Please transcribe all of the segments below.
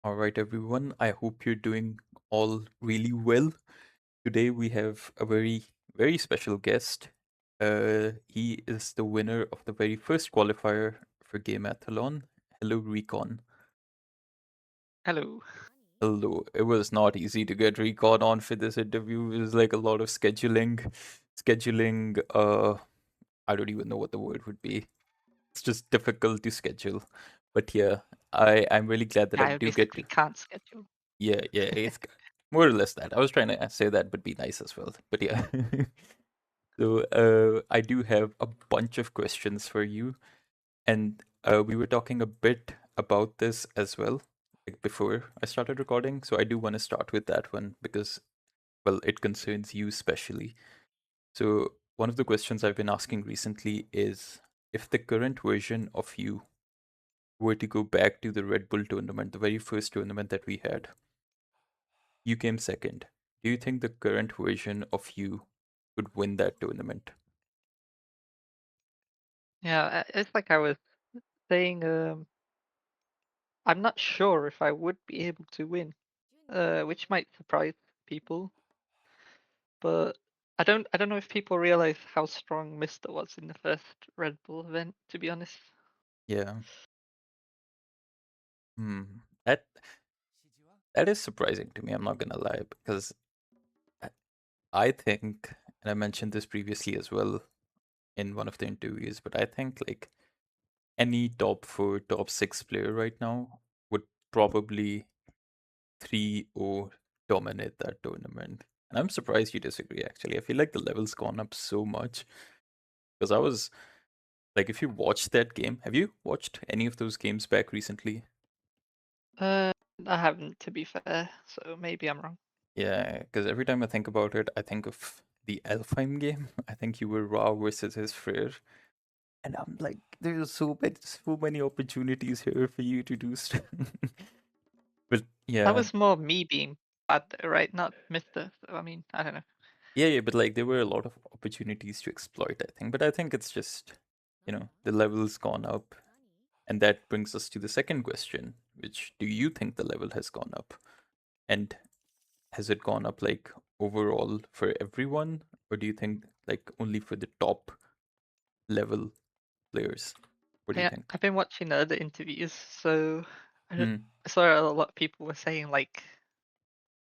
All right, everyone. I hope you're doing all really well. Today we have a very special guest. He is the winner of the very first qualifier for Gameathlon. Hello, Recon. Hello. Hello. It was not easy to get Recon on for this interview. It was like a lot of scheduling. I don't even know what the word would be. It's just difficult to schedule. But yeah, I'm really glad that Yeah, I I do get basically can't schedule. Yeah, it's more or less that. I was trying to say that, but be nice as well. But yeah. So I do have a bunch of questions for you, and we were talking a bit about this as well, like before I started recording. So I do want to start with that one because, well, it concerns you especially. So one of the questions I've been asking recently is if the current version of you were to go back to the Red Bull tournament, the very first tournament that we had, you came second. Do you think the current version of you could win that tournament? Yeah, it's like I was saying, I'm not sure if I would be able to win, which might surprise people, but I don't know if people realize how strong Mister was in the first Red Bull event, to be honest. Yeah. Hmm. That that is surprising to me. I'm not gonna lie because I I think, and I mentioned this previously as well in one of the interviews, but I think like any top four, top six player right now would probably 3-0 dominate that tournament. And I'm surprised you disagree. Actually, I feel like the level's gone up so much because I was like, if you watched that game, have you watched any of those games back recently? Uh, I haven't, to be fair, so maybe I'm wrong. Yeah, because every time I think about it, I think of the Elfheim game. I think you were Ra versus his Freyr. And I'm like, there's so many opportunities here for you to do stuff. But That yeah, was more me being bad, though, right? Not Mister. So I mean, I don't know. yeah, but like there were a lot of opportunities to exploit, I think. But I think it's just, the level's gone up. And that brings us to the second question, which do you think the level has gone up? And has it gone up like overall for everyone, or do you think like only for the top level players? What do you Yeah, think? I've been watching the other interviews, so I, don't- Mm, I saw a lot of people were saying like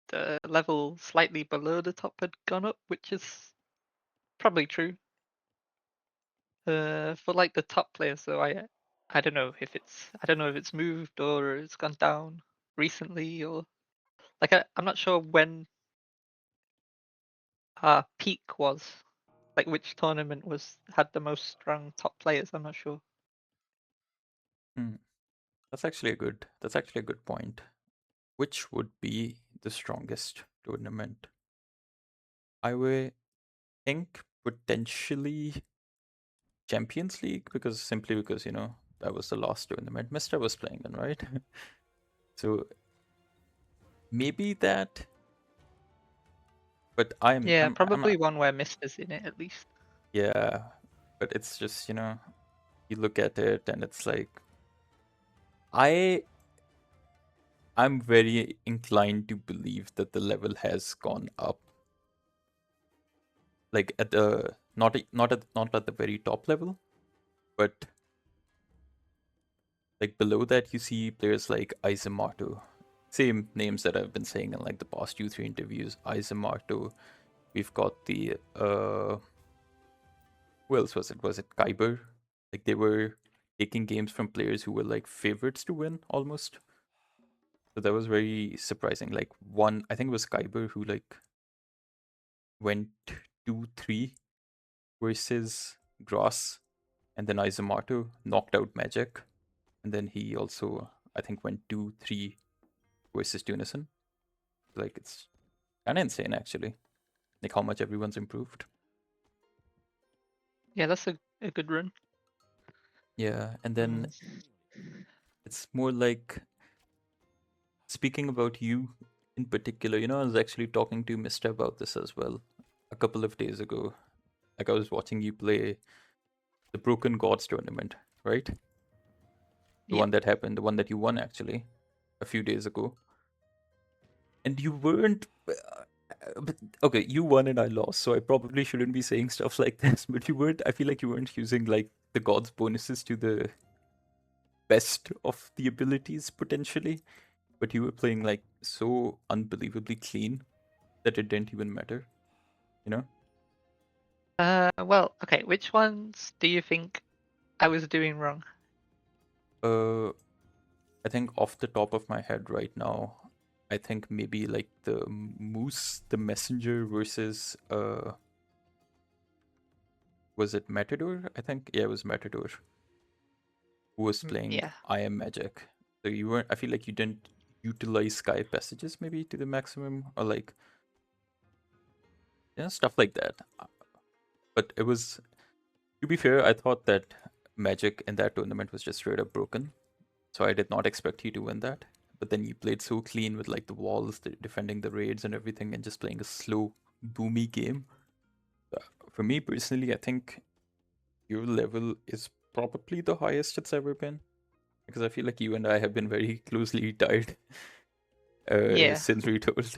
the level slightly below the top had gone up, which is probably true. For like the top players, though, I don't know if it's moved or it's gone down recently, or like I'm not sure when our peak was, like which tournament was had the most strong top players. I'm not sure. mm. That's actually a good point. Which would be the strongest tournament? I would think potentially Champions League because simply because that was the last tournament Mister was playing in, right? So maybe that, but Yeah, I'm probably not. one where Mister's in it at least. Yeah, but it's just you look at it and it's like I I'm very inclined to believe that the level has gone up, like at the not at the very top level, but like below that you see players like Izumato, same names that I've been saying in like the past 2-3 interviews. Izumato, we've got the who else was it? Was it Kyber? Like they were taking games from players who were like favorites to win almost. So that was very surprising. Like one, I think it was Kyber who like went 2-3 versus Gross, and then Izumato knocked out Magic, and then he also I think went 2-3 versus Tunison. Like it's kind of insane actually, like how much everyone's improved. Yeah, that's a good run. Yeah, and then Mm. it's more like speaking about you in particular. I was actually talking to Mister about this as well a couple of days ago. Like I was watching you play the Broken Gods tournament, right? The Yeah, one that happened, the one that you won actually. a few days ago, and you weren't. But okay, you won and I lost, so I probably shouldn't be saying stuff like this. But you weren't. I feel like you weren't using like the gods' bonuses to the best of the abilities potentially, but you were playing like so unbelievably clean that it didn't even matter. You know. Well, okay, which ones do you think I was doing wrong? Uh, I think off the top of my head right now, I think maybe like the Moose, the Messenger versus was it Matador? I think yeah, it was Matador who was playing Yeah. I Am Magic. So you weren't. I feel like you didn't utilize Sky passages maybe to the maximum, or like stuff like that. But it was, to be fair, I thought that Magic in that tournament was just straight up broken. So I did not expect you to win that. But then you played so clean with like the walls, defending the raids and everything, and just playing a slow, boomy game. Uh, For me personally, I think your level is probably the highest it's ever been, because I feel like you and I have been very closely tied Yeah. since Retold.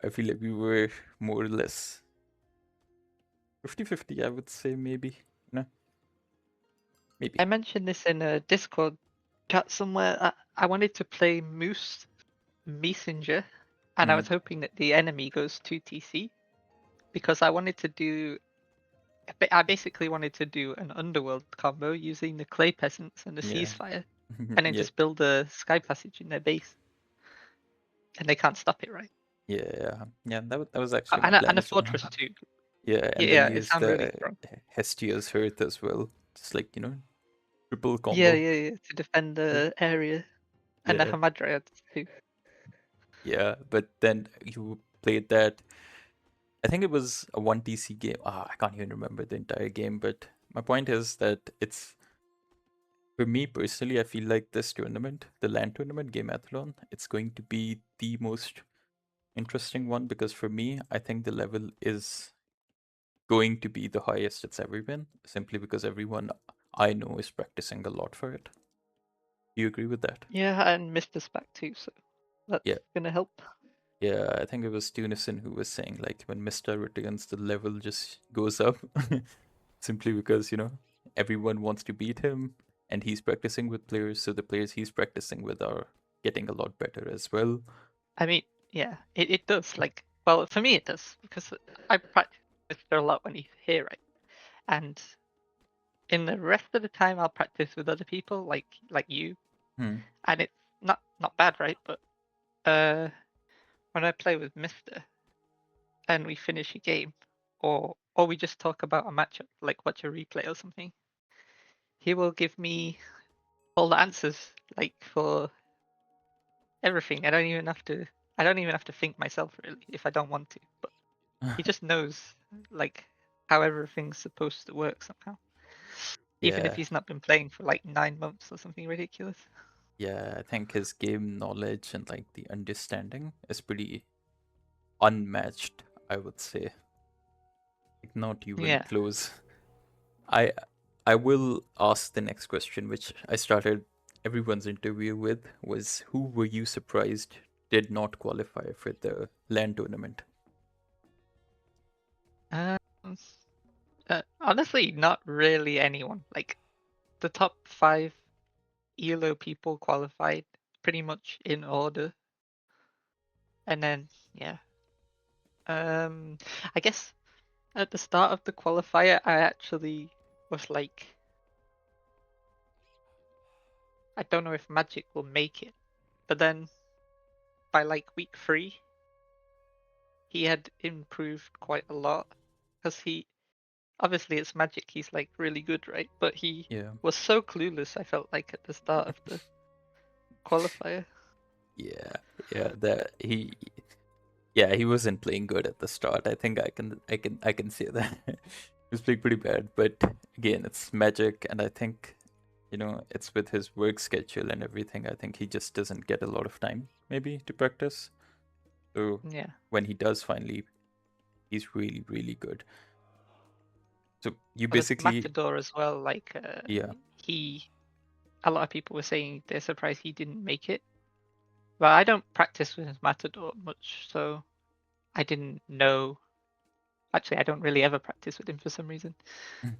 I feel like we were more or less 50-50, I would say, maybe. No, maybe. I mentioned this in a Discord chat somewhere. I wanted to play Moose Messenger, and I Hmm. was hoping that the enemy goes 2TC because I wanted to do. I basically wanted to do an underworld combo using the clay peasants and the Yeah. ceasefire, and then Yeah. just build a sky passage in their base, and they can't stop it, right? Yeah. Yeah. That was actually my And plan a as well. fortress too. Yeah, Yeah, and then yeah, it use sounded really the strong. Hestia's Hearth as well. Just like, triple Yeah, combo. yeah, yeah, to defend Yeah. the area, and the Yeah. Hamadryads too. Yeah. But then you played that. I think it was a 1 TC game. I can't even remember the entire game, but my point is that it's, for me personally, I feel like this tournament, the LAN tournament, Gameathlon, it's going to be the most interesting one because for me, I think the level is going to be the highest it's ever been, simply because everyone I know is practicing a lot for it. Do you agree with that? Yeah, and Mr. Spack too, so that's Yeah, gonna help. yeah. I think it was Tunison who was saying like when Mister returns, the level just goes up, simply because everyone wants to beat him, and he's practicing with players, so the players he's practicing with are getting a lot better as well. I mean, yeah, it does. Like, well, for me it does because I practice Mr. a lot when he's here, right? And in the rest of the time, I'll practice with other people, like you, Hmm. and it's not bad, right? But uh, when I play with Mister and we finish a game, or we just talk about a matchup, like watch a replay or something, he will give me all the answers, like for everything. I don't even have to think myself really if I don't want to. But he just knows like how everything's supposed to work somehow. Even if Yeah, he's not been playing for like 9 months or something ridiculous. yeah. I think his game knowledge and like the understanding is pretty unmatched, I would say. Like not even Yeah. close. I I will ask the next question, which I started everyone's interview with, was who were you surprised did not qualify for the LAN tournament? Um, Honestly, not really anyone. Like the top 5 ELO people qualified pretty much in order, and then yeah. Um, I guess at the start of the qualifier, I actually was like, I don't know if Magic will make it, but then by like week 3, he had improved quite a lot because he obviously it's Magic. He's like really good, right? But he Yeah. was so clueless. I felt like at the start of the qualifier. Yeah. Yeah, that he wasn't playing good at the start. I think I can say that. He was playing pretty bad, but again, it's Magic, and I think it's with his work schedule and everything. I think he just doesn't get a lot of time maybe to practice. So Yeah, when he does finally, he's really, really good. So you but with basically, Matador as well, yeah, he, a lot of people were saying they're surprised he didn't make it, Well, I don't practice with Matador much, so I didn't know. Actually, I don't really ever practice with him for some reason.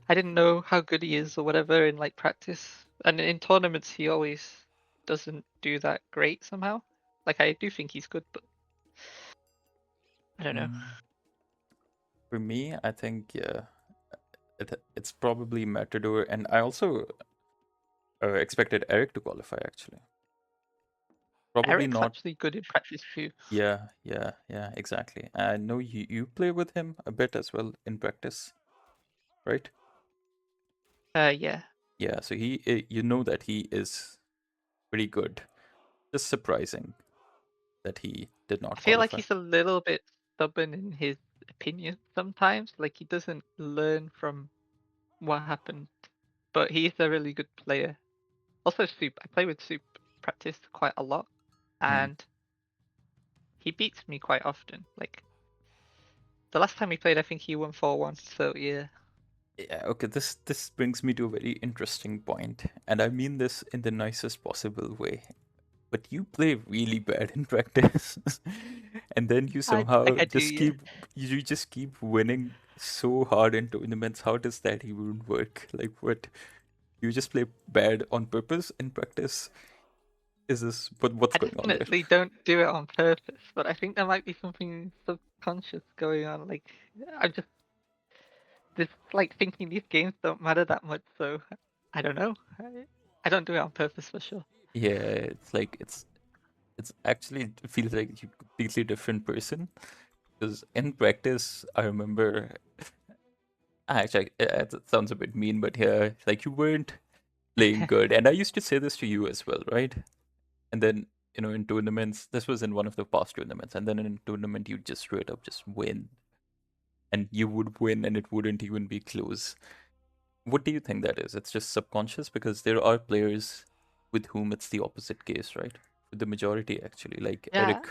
I didn't know how good he is or whatever in like practice. And in tournaments, he always doesn't do that great somehow. Like I do think he's good, but I don't know. Mm, For me, I think yeah, it's probably Matador, and I also expected Eric to qualify actually. Probably Eric's not. actually good in practice too. Yeah, exactly. I know you play with him a bit as well in practice, right? Yeah. Yeah, so you know that he is pretty good. Just surprising that he did I not feel like qualify. he's a little bit stubborn in his opinion sometimes. Like he doesn't learn from what happened, but he's a really good player. Also, Soup. I play with Soup practice quite a lot, Hmm. and he beats me quite often. Like the last time we played, I think he won 4-1. So yeah. Yeah, okay, this brings me to a very interesting point, and I mean this in the nicest possible way. But you play really bad in practice, and then you I like somehow I do, just yeah. keep winning so hard in tournaments. How does that even work? Like, what? You just play bad on purpose in practice? Is this what's I going on there? definitely don't do it on purpose, but I think there might be something subconscious going on. Like I'm just like thinking these games don't matter that much, so I don't know. I don't do it on purpose for sure. Yeah, it's like it's actually it feels like you completely different person. Because in practice, I remember actually it sounds a bit mean, but yeah, like you weren't playing good, and I used to say this to you as well, right? And then in tournaments, this was in one of the past tournaments, and then in a tournament, you just straight up just win, and you would win, and it wouldn't even be close. What do you think that is? It's just subconscious because there are players with whom it's the opposite case, right? With the majority, actually, like Yeah, Eric.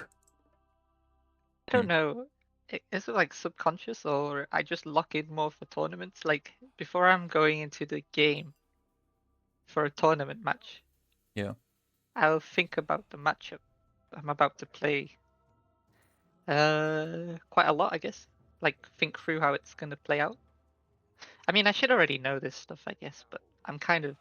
I Hmm, don't know. Is it like subconscious or I just lock in more for tournaments? Like before I'm going into the game for a tournament match, yeah. I'll think about the matchup I'm about to play quite a lot, I guess. Like think through how it's gonna play out. I mean, I should already know this stuff, I guess, but I'm kind of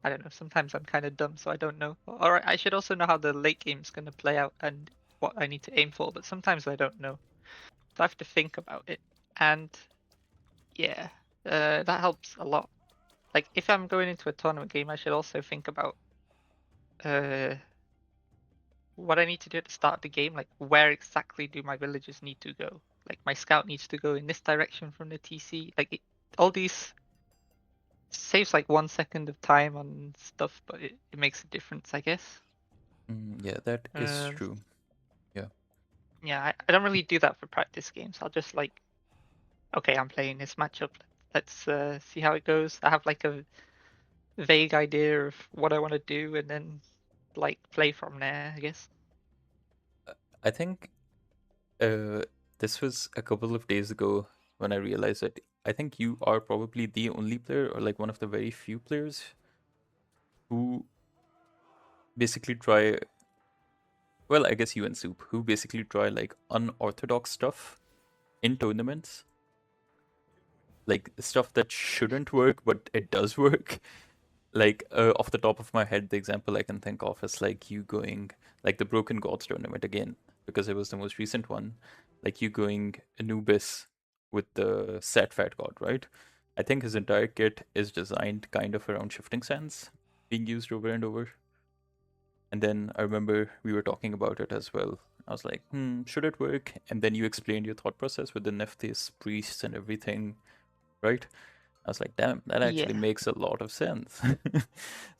I don't know. Sometimes I'm kind of dumb, so I don't know. Or I should also know how the late game's gonna play out and what I need to aim for, but sometimes I don't know. So I have to think about it. And yeah, that helps a lot. Like if I'm going into a tournament game, I should also think about uh what I need to do at the start of the game. Like where exactly do my villagers need to go? Like my scout needs to go in this direction from the TC. All these saves like 1 second of time on stuff, but it makes a difference, I guess. Yeah, that is Um, true. Yeah. yeah, I don't really do that for practice games. I'll just like, okay, I'm playing this matchup. Let's see how it goes. I have like a vague idea of what I want to do, and then like play from there, I guess. I think uh, this was a couple of days ago when I realized that I think you are probably the only player, or like one of the very few players who basically try, well, I guess you and Soup, who basically try like unorthodox stuff in tournaments, like stuff that shouldn't work, but it does work. Like off the top of my head, the example I can think of is like you going like the Broken Gods tournament again, because it was the most recent one. Like you going Anubis with the Sat Fat God, right? I think his entire kit is designed kind of around shifting sands being used over and over. And then I remember we were talking about it as well. I was like, should it work? And then you explained your thought process with the Nephthys priests and everything, right? I was like, damn, that actually Yeah. makes a lot of sense.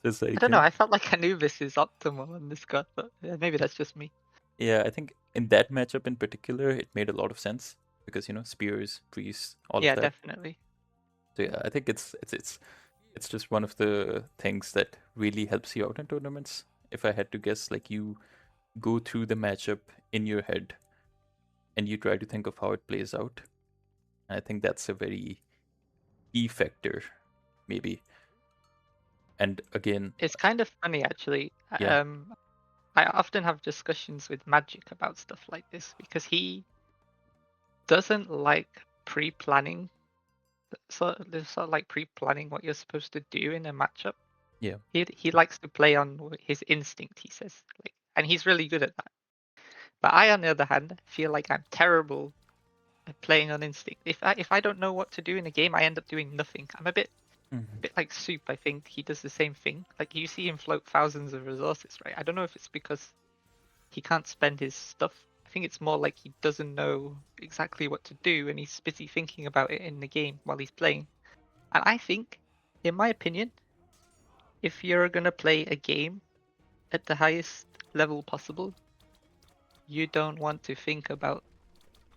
So it's I like, don't know. I felt like Anubis is optimal on this card, but maybe that's just me. yeah, I think in that matchup in particular, it made a lot of sense because spears, priests, all of Yeah, that. definitely. So yeah, I think it's just one of the things that really helps you out in tournaments. If I had to guess, like you go through the matchup in your head and you try to think of how it plays out. I think that's a very key factor, maybe. And again, It's kind of funny actually. yeah. I often have discussions with Magic about stuff like this because he doesn't like pre-planning. There's sort of like pre-planning what you're supposed to do in a matchup. Yeah. He likes to play on his instinct, he says, like, and he's really good at that. But I, on the other hand, feel like I'm terrible at playing on instinct. If I don't know what to do in a game, I end up doing nothing. I'm a bit Mhm. like Soup. I think he does the same thing. Like you see him float thousands of resources, right? I don't know if it's because he can't spend his stuff. I think it's more like he doesn't know exactly what to do and he's busy thinking about it in the game while he's playing. And I think, in my opinion, if you're gonna play a game at the highest level possible, you don't want to think about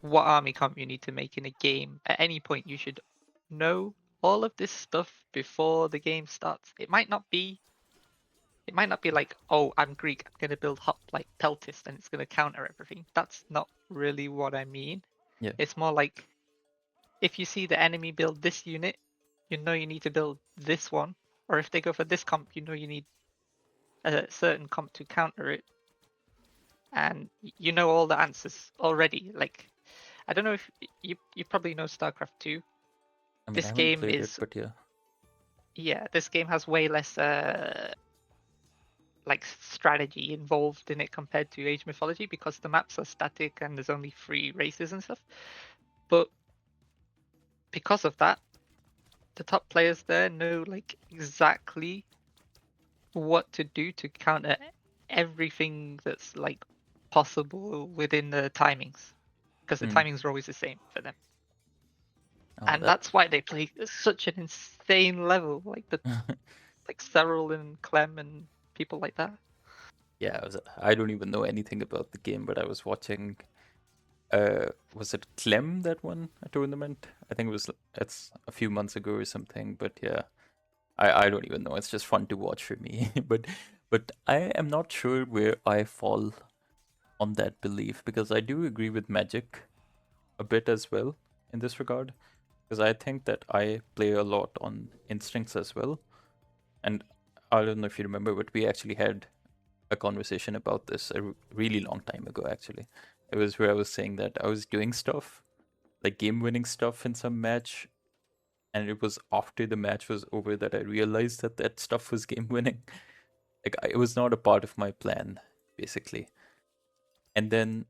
what army comp you need to make in a game. At any point, you should know all of this stuff before the game starts. It might not be like, oh, I'm Greek, I'm gonna build hop like Peltist and it's gonna counter everything. That's not really what I mean. Yeah. It's more like if you see the enemy build this unit, you know you need to build this one. Or if they go for this comp, you know you need a certain comp to counter it. And you know all the answers already. Like, I don't know if you probably know StarCraft 2. I mean, I This haven't game played it, is, but yeah. yeah, this game has way less like strategy involved in it compared to Age Mythology because the maps are static and there's only 3 races and stuff. But because of that, the top players there know like exactly what to do to counter everything that's like possible within the timings because the Mm. timings are always the same for them. Oh, And that's why they play at such an insane level, like the that. like Cyril and Clem and people like that. Yeah, I don't even know anything about the game, but I was watching. Was it Clem that won a tournament? I think it's a few months ago or something. But yeah, I don't even know. It's just fun to watch for me. But I am not sure where I fall on that belief because I do agree with Magic a bit as well in this regard because I think that I play a lot on instincts as well. And I don't know if you remember, but we actually had a conversation about this really long time ago, actually. It was where I was saying that I was doing stuff, like game winning stuff in some match, and it was after the match was over that I realized that that stuff was game winning. Like, it was not a part of my plan, basically. And then,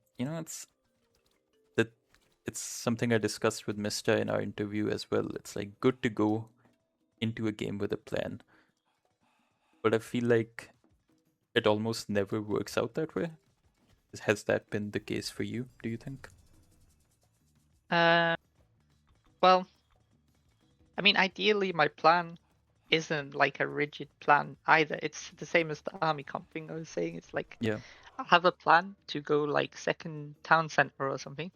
that it's something I discussed with Mr. in our interview as well. It's like good to go into a game with a plan, but I feel like it almost never works out that way. Has that been the case for you, do you think? Uh, well, I mean, ideally, my plan isn't like a rigid plan either. It's the same as the army comp thing I was saying. It's like Yeah. I have a plan to go like second town center or something,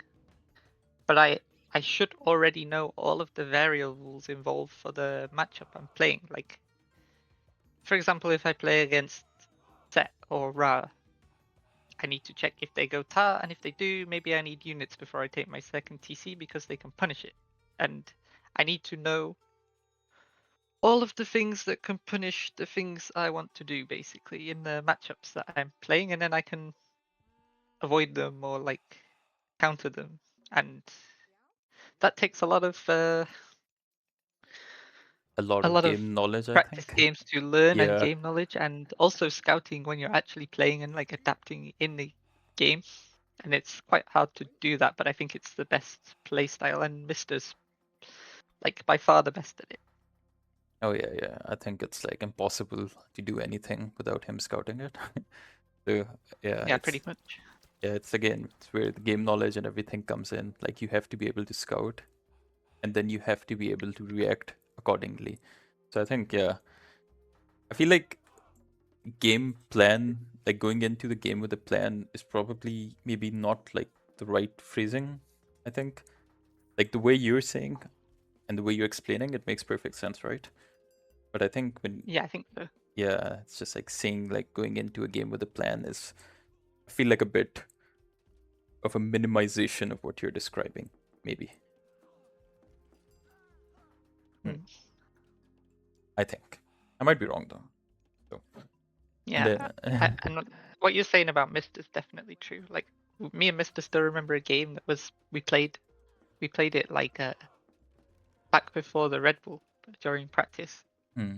but I should already know all of the variables involved for the matchup I'm playing. Like, for example, if I play against Set or Ra, I need to check if they go Tar, and if they do, maybe I need units before I take my second TC because they can punish it. And I need to know all of the things that can punish the things I want to do, basically, in the matchups that I'm playing, and then I can avoid them or like counter them. And that takes A lot a of lot of game knowledge, I practice think. games to learn and Yeah. game knowledge, and also scouting when you're actually playing and like adapting in the game. And it's quite hard to do that, but I think it's the best play style, and Mister's like by far the best at it. Oh yeah, yeah. I think it's like impossible to do anything without him scouting it. So yeah, Yeah, pretty much. it's again, it's where the game knowledge and everything comes in. Like you have to be able to scout, and then you have to be able to react accordingly. So I think yeah, I feel like game plan, like going into the game with a plan, is probably maybe not like the right phrasing. I think like the way you're saying and the way you're explaining it makes perfect sense, right? But I think when Yeah, I think so. yeah, it's just like saying like going into a game with a plan is I feel like a bit of a minimization of what you're describing, maybe. Hmm, Hmm. I think. I might be wrong though. So And Yeah, and what you're saying about Mist is definitely true. Like me and Mister still remember a game that was we played it like back before the Red Bull during practice, hmm,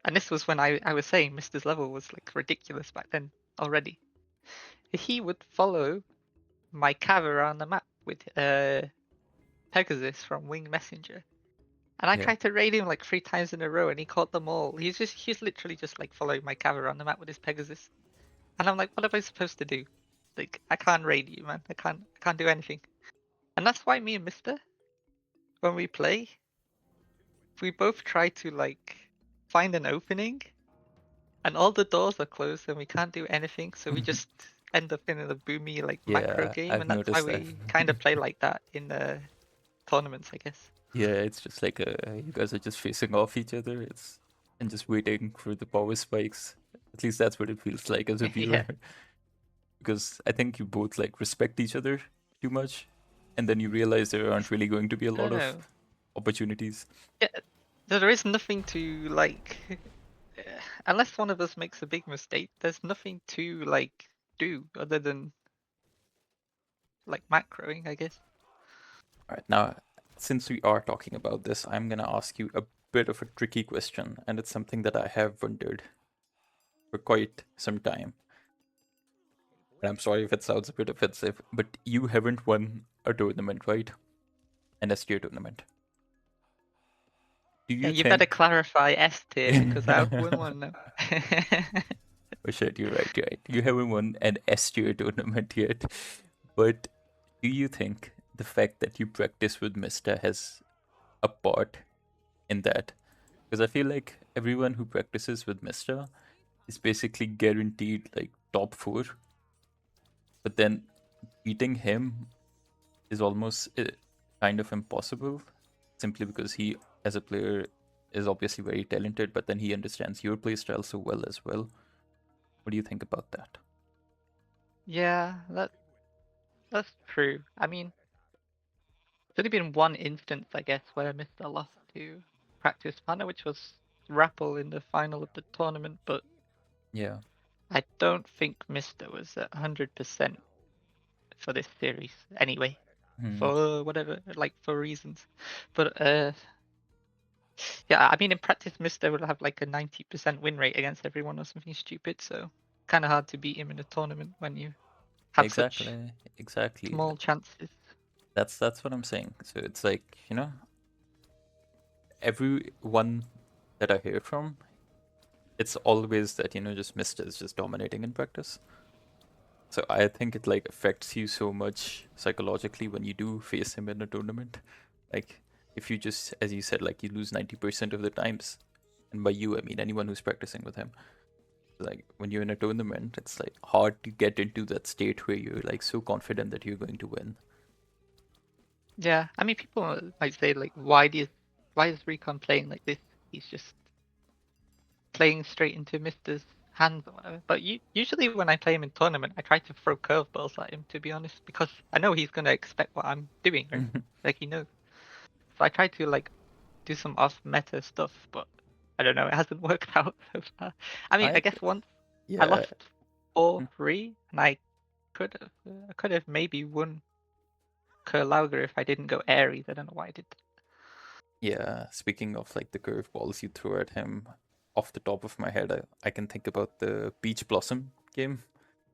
and this was when I was saying Mister's level was like ridiculous back then already. He would follow my cav around the map with Pegasus from Wing Messenger. And I yeah. tried to raid him like 3 times in a row and he caught them all. He's literally just like following my cav around the map with his Pegasus. And I'm like, what am I supposed to do? Like I can't raid you, man. I can't do anything. And that's why me and Mister, when we play, we both try to like find an opening and all the doors are closed and we can't do anything, so we just end up in a boomy like macro Yeah, game, I've and that's why noticed that. we kind of play like that in the tournaments, I guess. Yeah, it's just like you guys are just facing off each other. It's and just waiting for the power spikes. At least that's what it feels like as a viewer. Yeah. Because I think you both like respect each other too much, and then you realize there aren't really going to be a I don't lot of know. opportunities. Yeah, there is nothing to like, unless one of us makes a big mistake. There's nothing to like do other than like macroing, I guess. All right, now since we are talking about this, I'm gonna ask you a bit of a tricky question, and it's something that I have wondered for quite some time. And I'm sorry if it sounds a bit offensive, but you haven't won a tournament, right? An STO tournament. Do Yeah, you you better think? clarify S tier because I won one now. Oh shit, you're right, you're right. You haven't won an STO tournament yet. But do you think the fact that you practice with Mista has a part in that? Because I feel like everyone who practices with Mista is basically guaranteed like top four, but then beating him is almost kind of impossible simply because he, as a player, is obviously very talented, but then he understands your playstyle so well as well. What do you think about that? Yeah, that's true. I mean, there's only been one instance, I guess, where I missed a loss to practice partner, which was Rappel in the final of the tournament, but Yeah. I don't think Mister was at 100% for this series anyway, Hmm. for whatever, like for reasons. But yeah, I mean, in practice, Mister will have like a 90% win rate against everyone or something stupid, so kind of hard to beat him in a tournament when you have such Exactly. Exactly. small chances. That's what I'm saying. So it's like, everyone that I hear from, it's always that, just Mr. is just dominating in practice. So I think it like affects you so much psychologically when you do face him in a tournament. Like if you just, as you said, like you lose 90% of the times. And by you, I mean anyone who's practicing with him. Like when you're in a tournament, it's like hard to get into that state where you're like so confident that you're going to win. Yeah, I mean, people might say like, why is Recon playing like this? He's just playing straight into Mister's hands or whatever. But usually when I play him in tournament, I try to throw curveballs at him, to be honest, because I know he's gonna expect what I'm doing, right? Like he knows. So I try to like do some off meta stuff, but I don't know, it hasn't worked out so far. I mean, I I, guess once I yeah, lost 4-3, and I could have maybe won Kerlauger if I didn't go Aries. I don't know why I did. yeah. Speaking of like the curveballs you throw at him, off the top of my head, I can think about the Peach Blossom game,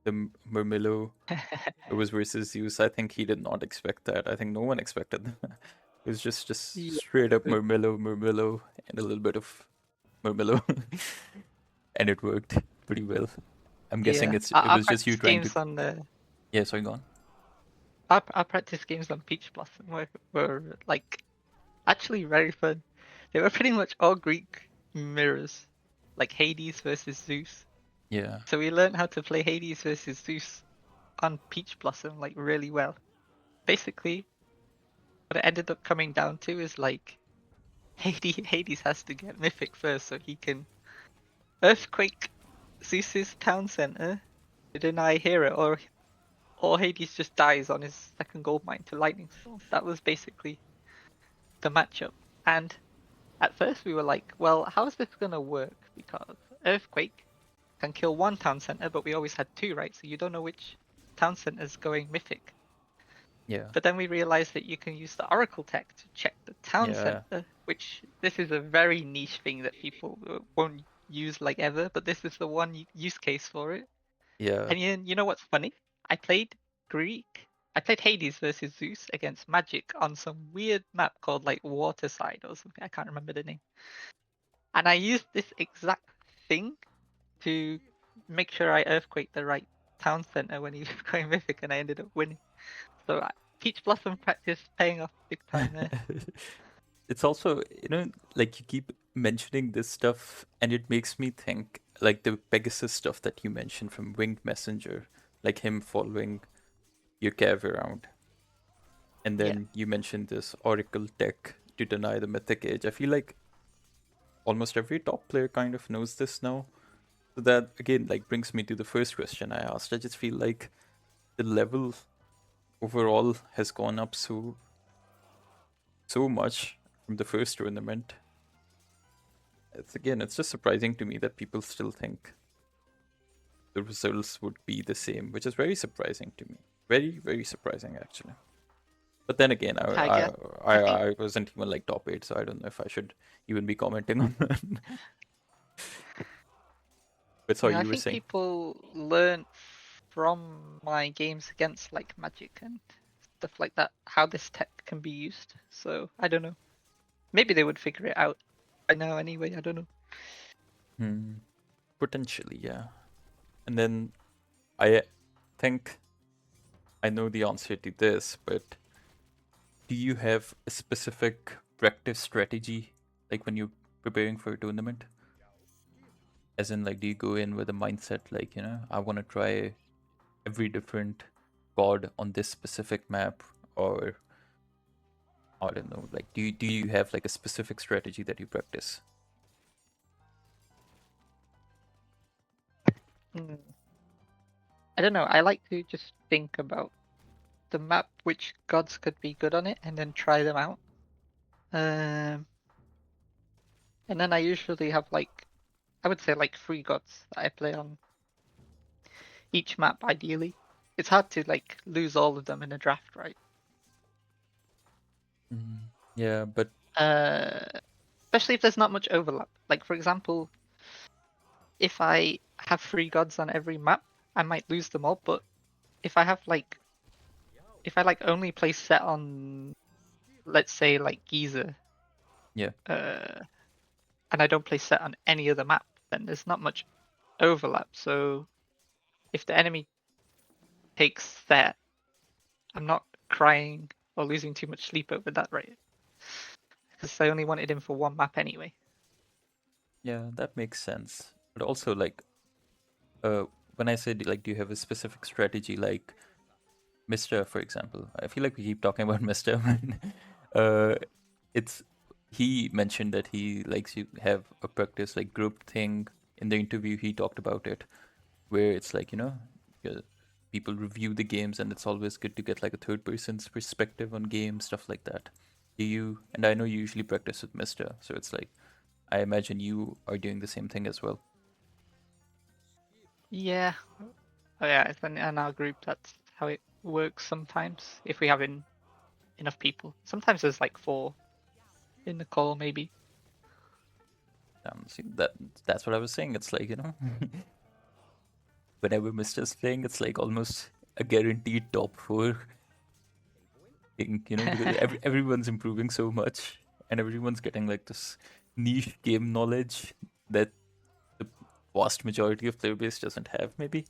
the Murmillo. It was versus Zeus. I think he did not expect that. I think no one expected that. It was just Yeah. straight up Murmillo, Murmillo, and a little bit of Murmillo, and it worked pretty well. I'm guessing Yeah, it our was just you practice trying to. games on the Yeah, sorry, go on. our practice games on Peach Blossom were like actually very fun. They were pretty much all Greek mirrors, like Hades versus Zeus. Yeah, So we learned how to play Hades versus Zeus on Peach Blossom like really well. Basically, what it ended up coming down to is like Hades has to get Mythic first so he can Earthquake Zeus's town center to deny Hero, or Hades just dies on his second gold mine to Lightning Storm. That was basically the matchup. And at first we were like, well, how is this gonna work? Because Earthquake can kill one town center, but we always had two, right? So you don't know which town center is going mythic. Yeah. But then we realized that you can use the Oracle tech to check the town Yeah. center, which this is a very niche thing that people won't use like ever, but this is the one use case for it. Yeah. And you know what's funny? I played Greek. I played Hades versus Zeus against Magic on some weird map called like Waterside or something. I can't remember the name. And I used this exact thing to make sure I earthquake the right town center when he was going mythic, and I ended up winning. So Peach Blossom practice paying off big time there. It's also, like you keep mentioning this stuff, and it makes me think like the Pegasus stuff that you mentioned from Winged Messenger, like him following your cav around. And Yeah, then you mentioned this Oracle tech to deny the Mythic Age. I feel like almost every top player kind of knows this now. So that again like brings me to the first question I asked. I just feel like the level overall has gone up so much from the first tournament. It's just surprising to me that people still think the results would be the same, which is very surprising to me. Very, very surprising actually. But then again, I I I guess. I think I wasn't even like top eight, so I don't know if I should even be commenting on that. But sorry, yeah, I you were think saying. people learn from my games against like Magic and stuff like that how this tech can be used. So I don't know. Maybe they would figure it out by now anyway. I don't know. Hmm, potentially, yeah. And then I think I know the answer to this, but do you have a specific practice strategy, like when you're preparing for a tournament? As in, like, do you go in with a mindset like, I want to try every different god on this specific map, or I don't know, like, do you have like a specific strategy that you practice? Hmm. I don't know. I like to just think about the map, which gods could be good on it, and then try them out. Um, and then I usually have like, I would say like three gods that I play on each map, ideally. It's hard to like lose all of them in a draft, right? Yeah, but Uh, Especially if there's not much overlap. Like for example, if I have three gods on every map, I might lose them all. But if I have like, if I like only play set on, let's say like Giza, yeah, uh, and I don't play set on any other map, then there's not much overlap. So if the enemy takes set, I'm not crying or losing too much sleep over that, right? Because I only wanted him for one map anyway. yeah, that makes sense. But also, like, uh, when I said like, do you have a specific strategy, like Mister, for example? I feel like we keep talking about Mister. uh, it's he mentioned that he likes to have a practice like group thing. In the interview, he talked about it, where it's like uh, people review the games, and it's always good to get like a third person's perspective on games, stuff like that. Do you? And I know you usually practice with Mister, so it's like I imagine you are doing the same thing as well. Yeah. Oh yeah, it's in our group that's how it works sometimes. If we have enough people. Sometimes there's like four in the call, maybe. See, that's what I was saying. It's like whenever Mister's playing, it's like almost a guaranteed top four thing, because everyone's improving so much, and everyone's getting like this niche game knowledge that the vast majority of player base doesn't have, maybe.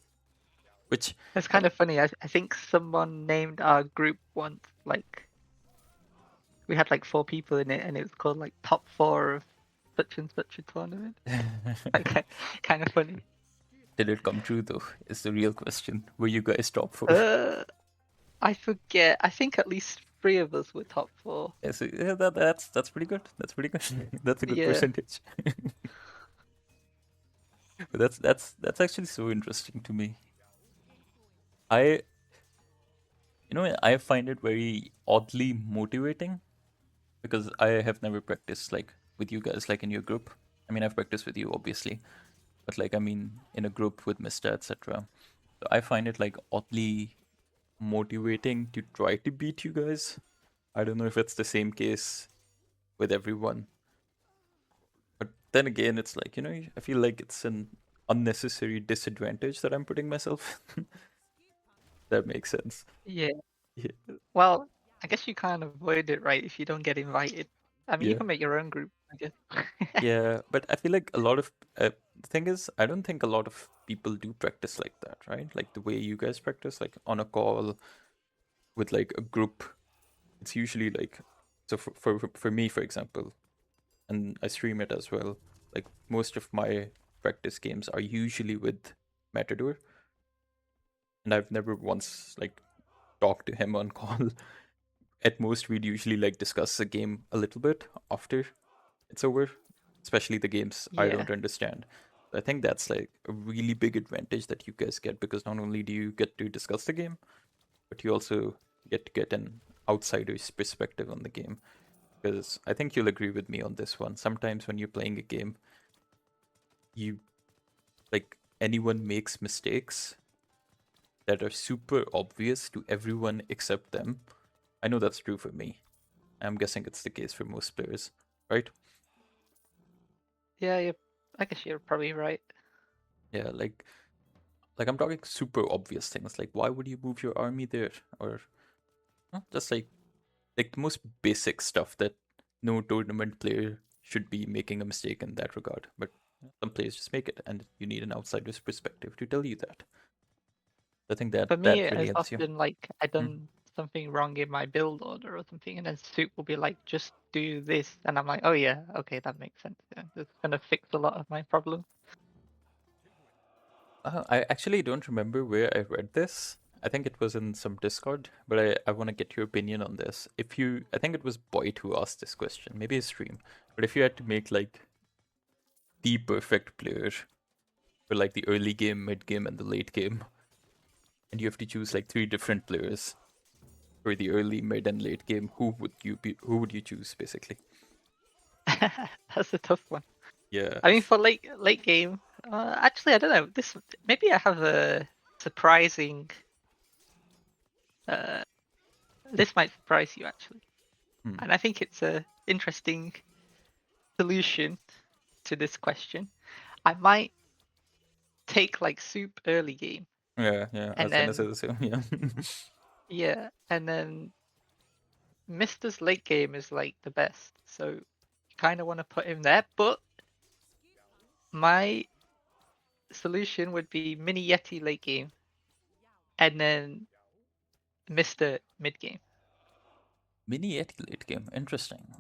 Which, It's uh, kind of funny. I think someone named our group once like we had like four people in it, and it was called like top four of such and such a tournament. Like kind of funny. did it come true though? Is the real question. Were you guys top four? Uh, I forget. I think at least three of us were top four. Yeah, so, yeah, that's pretty good. That's pretty good. That's a good Yeah. percentage. But that's actually so interesting to me. I I find it very oddly motivating because I have never practiced like with you guys like in your group. I mean, I've practiced with you obviously, but like I mean in a group with Mister, etc. So I find it like oddly motivating to try to beat you guys. I don't know if it's the same case with everyone, but then again, it's like I feel like it's an unnecessary disadvantage that I'm putting myself. That makes sense. Yeah. Yeah, Well, I guess you can't avoid it, right? If you don't get invited. I mean, you yeah, can make your own group, I guess. yeah. But I feel like a lot of the thing is, I don't think a lot of people do practice like that, right? Like the way you guys practice, like on a call with like a group. It's usually like so for me, for example, and I stream it as well. Like most of my practice games are usually with Matador, and I've never once like talked to him on call. At most, we'd usually like discuss the game a little bit after it's over, especially the games I Yeah. don't understand. I think that's like a really big advantage that you guys get because not only do you get to discuss the game, but you also get to get an outsider's perspective on the game. Because I think you'll agree with me on this one. Sometimes when you're playing a game, you like anyone makes mistakes that are super obvious to everyone except them. I know that's true for me. I'm guessing it's the case for most players, right? Yeah, I guess you're probably right. Yeah, like I'm talking super obvious things like why would you move your army there or just like the most basic stuff that no tournament player should be making a mistake in that regard. But some players just make it, and you need an outsider's perspective to tell you that. I think that For me, that really it's helps you. often like I Mm. done something wrong in my build order or something, and then Soup will be like, just do this. And I'm like, oh yeah, okay, that makes sense. Yeah, it's gonna fix a lot of my problems. I actually don't remember where I read this. I think it was in some Discord, but I want to get your opinion on this. If you, I think it was Boyd who asked this question, maybe a stream, but if you had to make like the perfect player for like the early game, mid game, and the late game, and you have to choose like three different players for the early, mid, and late game, who would you be? Who would you choose, basically? That's a tough one. Yeah. I mean, for late game, actually, I don't know. This maybe I have a surprising. Uh, this might surprise you actually, Hmm. and I think it's a interesting solution to this question. I might take like Soup early game, Yeah, yeah. I and was gonna say then the same. Yeah. yeah, and then Mister's late game is like the best, so you kind of want to put him there. But my solution would be Mini Yeti late game, and then Mister mid game. Mini Yeti late game. Interesting.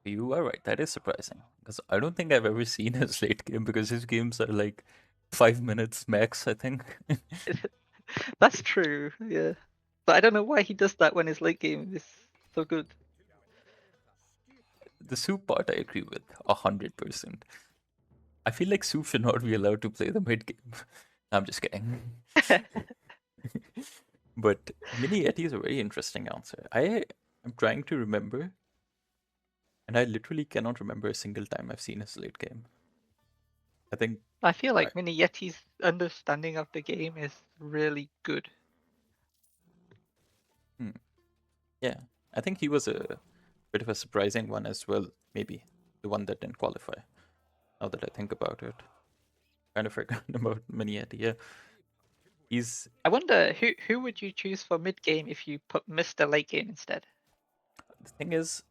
You are right. That is surprising because I don't think I've ever seen his late game because his games are like 5 minutes max. I think. That's true, yeah. But I don't know why he does that when his late game is so good. The soup part I agree with 100%. I feel like soup should not be allowed to play the mid game. I'm just kidding. But Mini Yeti is a very interesting answer. I am trying to remember, and I literally cannot remember a single time I've seen his late game. I think I feel I like Mini Yeti's understanding of the game is really good. hmm, yeah, I think he was a bit of a surprising one as well. Maybe the one that didn't qualify. Now that I think about it, kind of forgotten about Mini Yeti. Yeah, he's I wonder who would you choose for mid game if you put Mister late game instead? the thing is.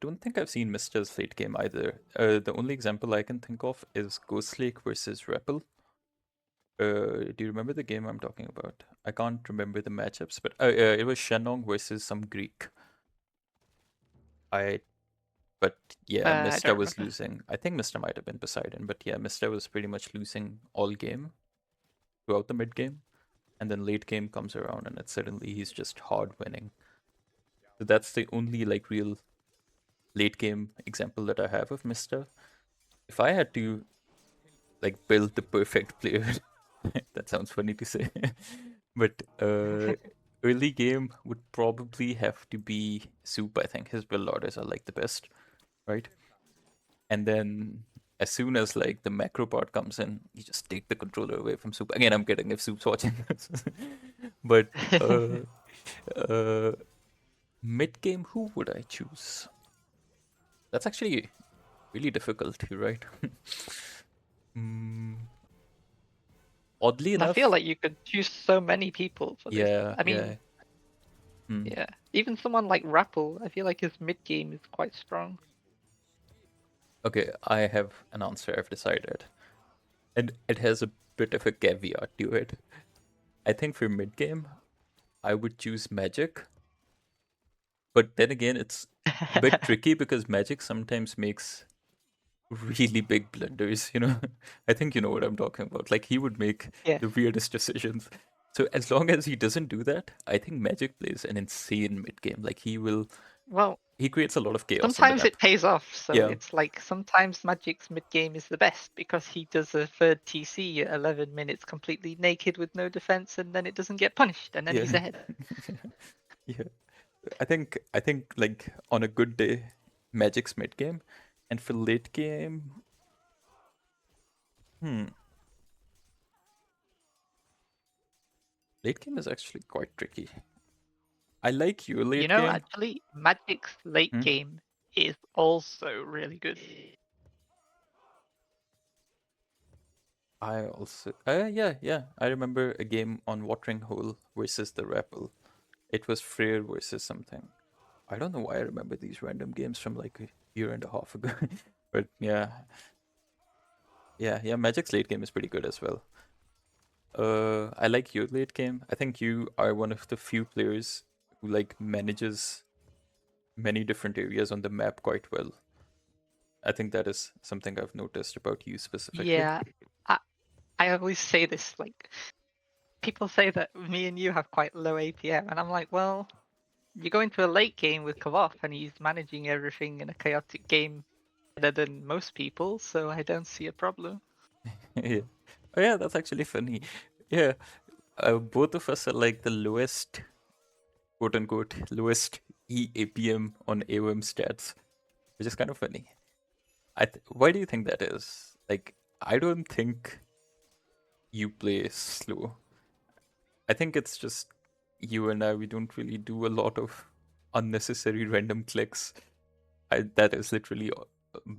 Don't think I've seen Mister's late game either. The only example I can think of is Ghost Lake versus Repel. Do you remember the game I'm talking about? I can't remember the matchups, but it was Shenong versus some Greek. I but yeah, I Mister don't was remember. losing. I think Mister might have been Poseidon, but yeah, Mister was pretty much losing all game throughout the mid game, and then late game comes around, and it's suddenly he's just hard winning. So that's the only like real late game example that I have of Mister. If I had to like build the perfect player, that sounds funny to say, but early game would probably have to be Soup. I think his build orders are like the best, right? And then as soon as like the macro part comes in, you just take the controller away from Soup. Again, I'm kidding if Soup's watching this. But uh, uh, mid game, who would I choose? That's actually really difficult, you're right? mm, oddly And I feel enough, like you could choose so many people for this. yeah, I yeah. mean, Hmm. yeah, even someone like Rappel, I feel like his mid game is quite strong. Okay, I have an answer I've decided. And it has a bit of a caveat to it. I think for mid game, I would choose Magic. But then again, it's a bit tricky because Magic sometimes makes really big blunders. I think you know what I'm talking about. Like he would make Yes. the weirdest decisions. So as long as he doesn't do that, I think Magic plays an insane mid game. Like Well, he creates a lot of chaos on the sometimes map. it pays off. So Yeah, it's like sometimes Magic's mid game is the best because he does a third TC at 11 minutes completely naked with no defense, and then it doesn't get punished, and then yeah, he's ahead. yeah. I think like on a good day, Magic's mid game, and for late game, hmm, late game is actually quite tricky. I like your You late know, game. actually, Magic's late Hmm? game is also really good. I also, yeah. I remember a game on Watering Hole versus the Rappel. It was Freyr versus something. I don't know why I remember these random games from like a year and a half ago. But yeah. Magic's late game is pretty good as well. I like your late game. I think you are one of the few players who like manages many different areas on the map quite well. I think that is something I've noticed about you specifically. Yeah, I, I always say this, like, people say that me and you have quite low APM, and I'm like, well, you go into a late game with Kavoff, and he's managing everything in a chaotic game better than most people, so I don't see a problem. Yeah. Oh yeah, that's actually funny. Yeah, both of us are like the lowest, quote unquote, lowest EAPM on AOM stats, which is kind of funny. Why do you think that is? Like, I don't think you play slow. I think it's just you and I, we don't really do a lot of unnecessary random clicks. That is literally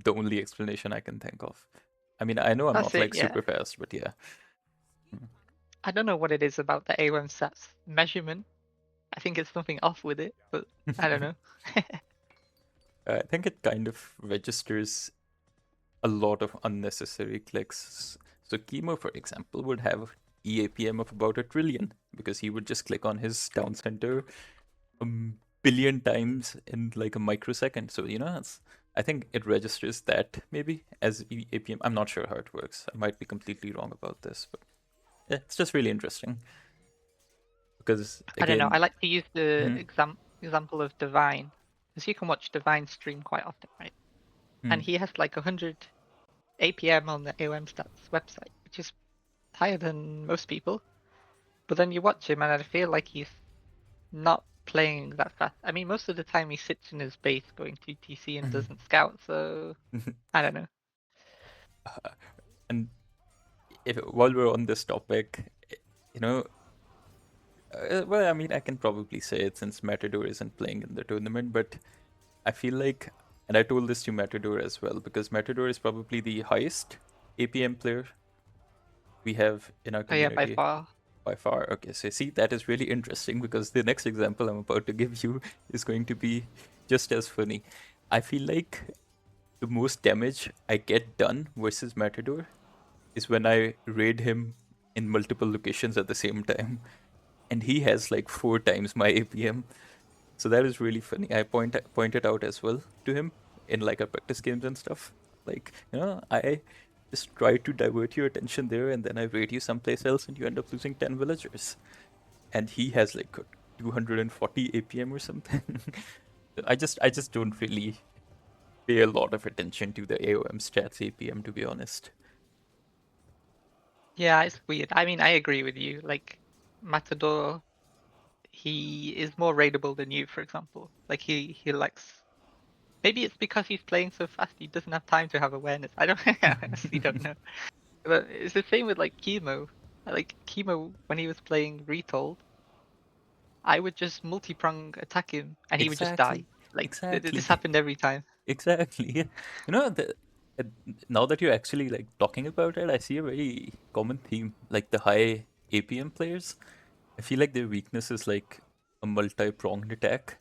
the only explanation I can think of. I mean, I know I'm That's not it, like yeah. super fast, but yeah. Mm. I don't know what it is about the A1 stats measurement. I think it's something off with it, but I don't know. I think it kind of registers a lot of unnecessary clicks. So Chemo, for example, would have EAPM of about 1 trillion because he would just click on his down center a billion times in like a microsecond. So I think it registers that maybe as EAPM. I'm not sure how it works. I might be completely wrong about this, but yeah, it's just really interesting because I don't know. I again, like to use the mhm, example of Divine, because you can watch Divine stream quite often, right? And mhm, he has like 100 APM on the AOM stats website, which is higher than most people. But then you watch him, and I feel like he's not playing that fast. I mean, most of the time he sits in his base going to TC and doesn't scout, so I don't know. and while we're on this topic, you know, well, I mean, I can probably say it since Matador isn't playing in the tournament, but I feel like, and I told this to Matador as well, because Matador is probably the highest APM player we have in our Oh yeah, by community far. by far. Okay, so see, that is really interesting because the next example I'm about to give you is going to be just as funny. I feel like the most damage I get done versus Matador is when I raid him in multiple locations at the same time, and he has like 4 times my APM. So that is really funny. I pointed out as well to him in like our practice games and stuff. Like, I just try to divert your attention there and then I raid you someplace else and you end up losing 10 villagers. And he has like 240 APM or something. I just don't really pay a lot of attention to the AOM stats APM, to be honest. Yeah, it's weird. I mean, I agree with you. Like Matador, he is more raidable than you, for example. Like he likes. Maybe it's because he's playing so fast he doesn't have time to have awareness. I don't I honestly don't know. But it's the same with like Chemo. Like Chemo when he was playing Retold, I would just multi-prong attack him and he would just die. Exactly, Like exactly, this happened every time. exactly. Yeah. You know, uh, now that you're actually like talking about it, I see a very common theme. Like the high APM players, I feel like their weakness is like a multi-pronged attack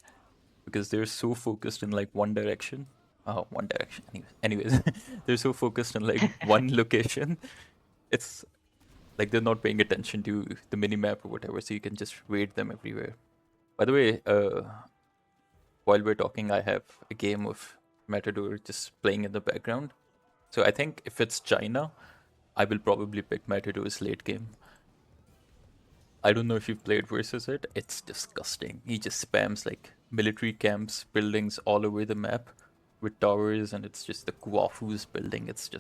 because they're so focused in like one direction. Oh, one direction. Anyways, they're so focused on like one location. It's like they're not paying attention to the mini map or whatever, so you can just raid them everywhere. By the way, while we're talking, I have a game of Matador just playing in the background. So I think if it's China, I will probably pick Matador's late game. I don't know if you've played versus it. It's disgusting. He just spams like military camps, buildings all over the map with towers, and it's just the Guafu's building. It's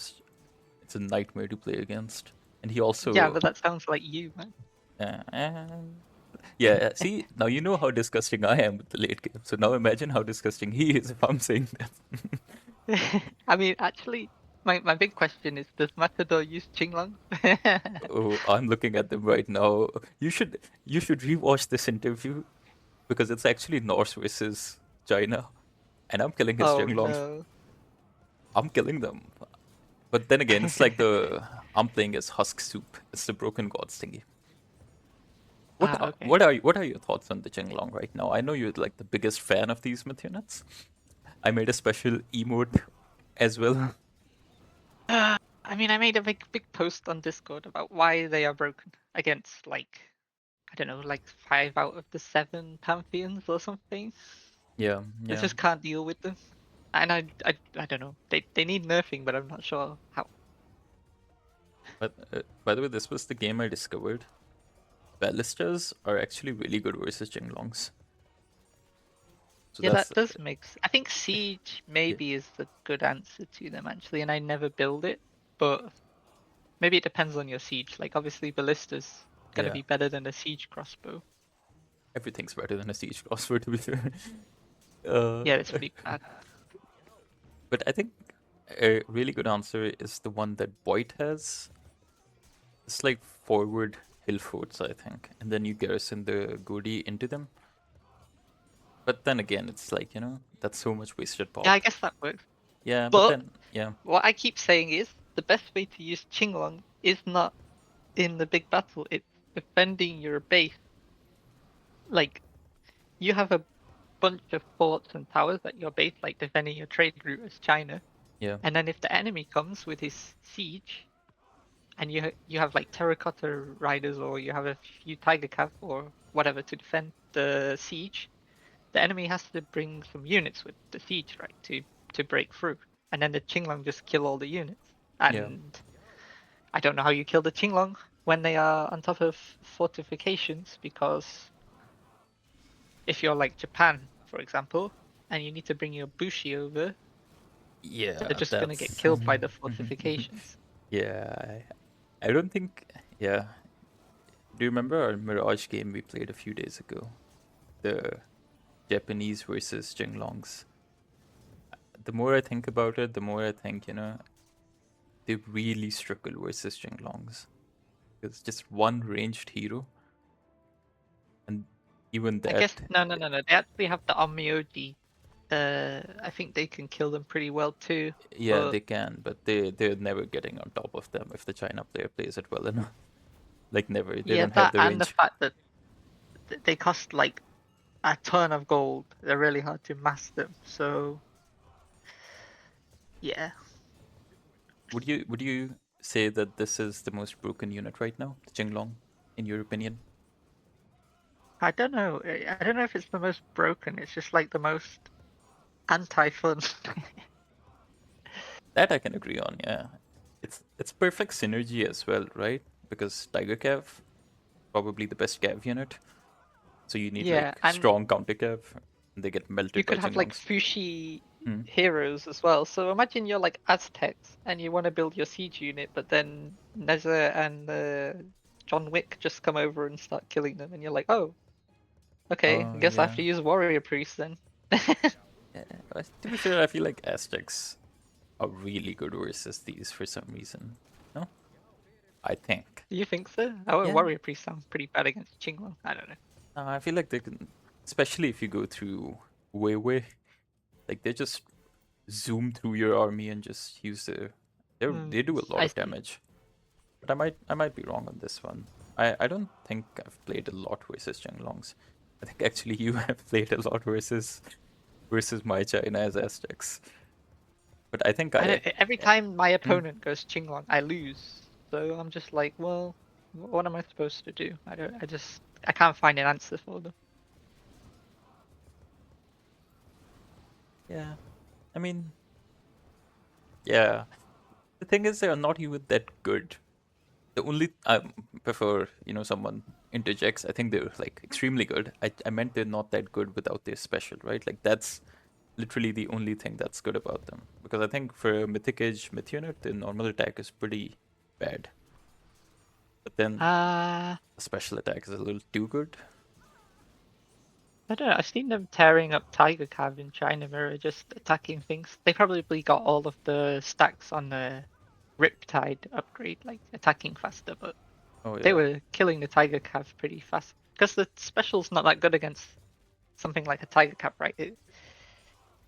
a nightmare to play against. And he Yeah, also, but that sounds like you, man. uh, yeah. See, now you know how disgusting I am with the late game. So now imagine how disgusting he is if I'm saying that. I mean, actually, my big question is, does Matador use Qinglong? Oh, I'm looking at them right now. You should rewatch this interview because it's actually Norse versus China, and I'm killing his Oh Jinglong. no. I'm killing them. But then again, it's like the I'm playing as Husk Soup. It's the Broken Gods thingy. What Ah, are, okay. what are your thoughts on the Jinglong right now? I know you're like the biggest fan of these myth units. I made a special emote as well. I mean, I made a big post on Discord about why they are broken against like I don't know, like 5 out of the 7 pantheons or something. Yeah, I yeah. just can't deal with them, and I don't know. They need nerfing, but I'm not sure how. But by the way, this was the game I discovered. Ballistas are actually really good versus Jinglongs. So Yeah, that's that does make. I think Siege yeah, maybe is the good answer to them actually, and I never build it, but maybe it depends on your siege. Like obviously ballista's gonna yeah. be better than a siege crossbow. Everything's better than a siege crossbow to be fair. Uh, Yeah, it's pretty bad. but I think a really good answer is the one that Boyd has. It's like forward hill forts, I think, and then you garrison the Godi into them. But then again, it's like that's so much wasted Yeah, I pop. guess that works. Yeah, but But then yeah, what I keep saying is the best way to use Qinglong is not in the big battle. It's defending your base. Like you have a bunch of forts and towers at your base, like defending your trade route as China. yeah, And then if the enemy comes with his siege, and you have like terracotta riders or you have a few tiger cav or whatever to defend the siege, the enemy has to bring some units with the siege, right, to break through. And then the Qinglong just kill all the units. yeah, And I don't know how you kill the Qinglong when they are on top of fortifications, because if you're like Japan, for example, and you need to bring your Bushi over, they're yeah. just gonna get That's killed by the fortifications. yeah. I don't think. Yeah. Do you remember our Mirage game we played a few days ago? The Japanese versus Jinglongs. The more I think about it, the more I think, they really struggle versus Jinglongs. It's just one ranged hero, and even I that, guess no. They actually have the Onmyoji. I think they can kill them pretty well too. yeah, But they can, but they're never getting on top of them if the China player plays it well enough. Like never, they yeah, don't have that the and the range. fact that they cost like a ton of gold. They're really hard to mass them. So yeah, Would you say that this is the most broken unit right now, the Jinglong, in your opinion? I don't know. I don't know if it's the most broken. It's just like the most anti-fun. That I can agree on. Yeah, it's perfect synergy as well, right? Because Tiger Cav probably the best Cav unit. So you need Yeah, like and strong counter Cav, and they get you melted by could have like Jinglongs. Fushi Hmm. heroes as well. So imagine you're like Aztecs and you want to build your siege unit, but then Neza and John Wick just come over and start killing them, and you're like, oh, okay, I Oh guess I have yeah, to use warrior priest then. To be fair, I feel like Aztecs are really good versus these for some reason. No, I think. Do you think so? Our Yeah, warrior priest sounds pretty bad against Qinglong. I don't know. I feel like they can, especially if you go through Weiwei, like they just zoom through your army and just use the. They do a lot I of see. damage. But I might be wrong on this one. I don't think I've played a lot versus Changlongs. I think actually you have played a lot versus my China as Aztecs. But I think I don't, every yeah. time my Hmm. opponent goes Qinglong, I lose. So I'm just like, well, what am I supposed to do? I don't. I can't find an answer for them. Yeah. I mean, yeah. The thing is, they are not even that good. The only before someone interjects, I think they're like extremely good. I meant they're not that good without their special, right? Like that's literally the only thing that's good about them. Because I think for Mythic Age Myth unit, the normal attack is pretty bad. But then Uh, the special attack is a little too good. I don't know. I've seen them tearing up Tiger Cav in China Mirror, just attacking things. They probably got all of the stacks on the Riptide upgrade, like attacking faster, but Oh they yeah. were killing the Tiger Cav pretty fast. Because the special's not that good against something like a Tiger Cav, right?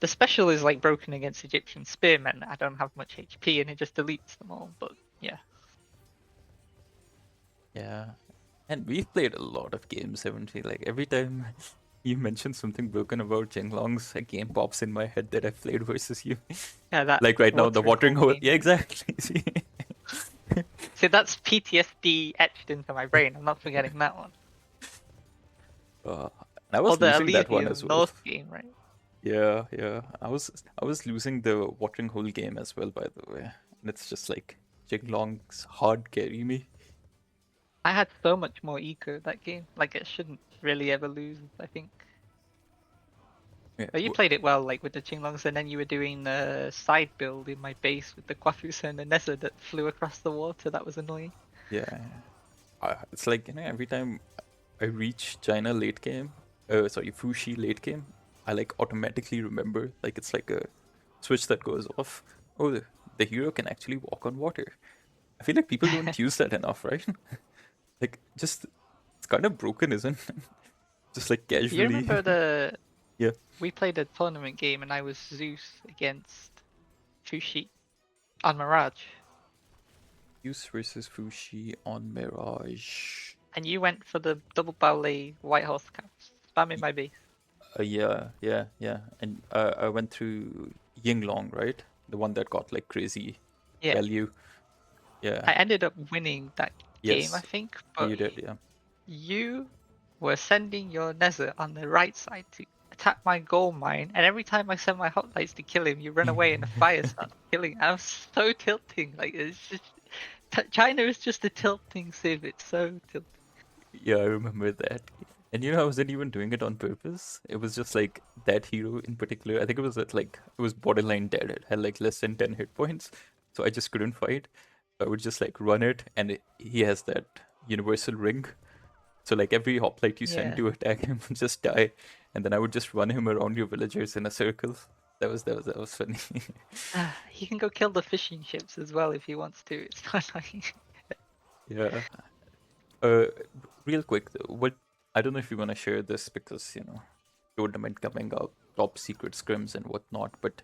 The special is like broken against Egyptian spearmen. I don't have much HP and it just deletes them all. But yeah, Yeah. And we've played a lot of games, haven't we? Like every time you mention something broken about Jinglongs, a game pops in my head that I've played versus you. yeah, that Like right now, the watering watering hole hole. game, Yeah, right? exactly. See? So that's PTSD etched into my brain. I'm not forgetting that one. uh, and I Or was the losing that one as Elysium well. North game, right? Yeah, yeah. I was losing the watering hole game as well, by the way. And it's just like Jinglong's hard carry me. I had so much more eco that game. Like it shouldn't really ever lose, I think. Yeah, But you played it well, like with the Qinglongs, and then you were doing the side build in my base with the Quafus and the Neza that flew across the water. That was annoying. yeah. It's like every time I reach China late game, sorry, Fushi late game, I like automatically remember, like it's like a switch that goes off. Oh, the hero can actually walk on water. I feel like people don't use that enough, right? Like just it's kind of broken, isn't it? Just like You casually. remember Yeah. we played a tournament game and I was Zeus against Fushi on Mirage, Use versus Fushi on Mirage. and you went for the double ballet White Horse caps, spamming Y- my base. yeah, yeah, yeah. And I went through Yinglong, right? The one that got like crazy Yeah, value. Yeah. I ended up winning that game, I Yes. think, Yeah, but you did. Yeah. you were sending your Nether on the right side to attack my gold mine, and every time I send my hoplites to kill him, you run away and the fire starts killing. I was so tilting. Like it's just China is just a tilting civ. It's so tilting. Yeah, I remember that. And I wasn't even doing it on purpose. It was just like that hero in particular. I think it was it was borderline dead. It had like less than 10 hit points. So I just couldn't fight. I would just like run it, and he has that universal ring. So like every hoplite you send Yeah. to attack him would just die, and then I would just run him around your villagers in a circle. That was funny. He can go kill the fishing ships as well if he wants to. It's not like Yeah. Uh, Real quick though, what I don't know if you want to share this because tournament coming up, top secret scrims and whatnot. But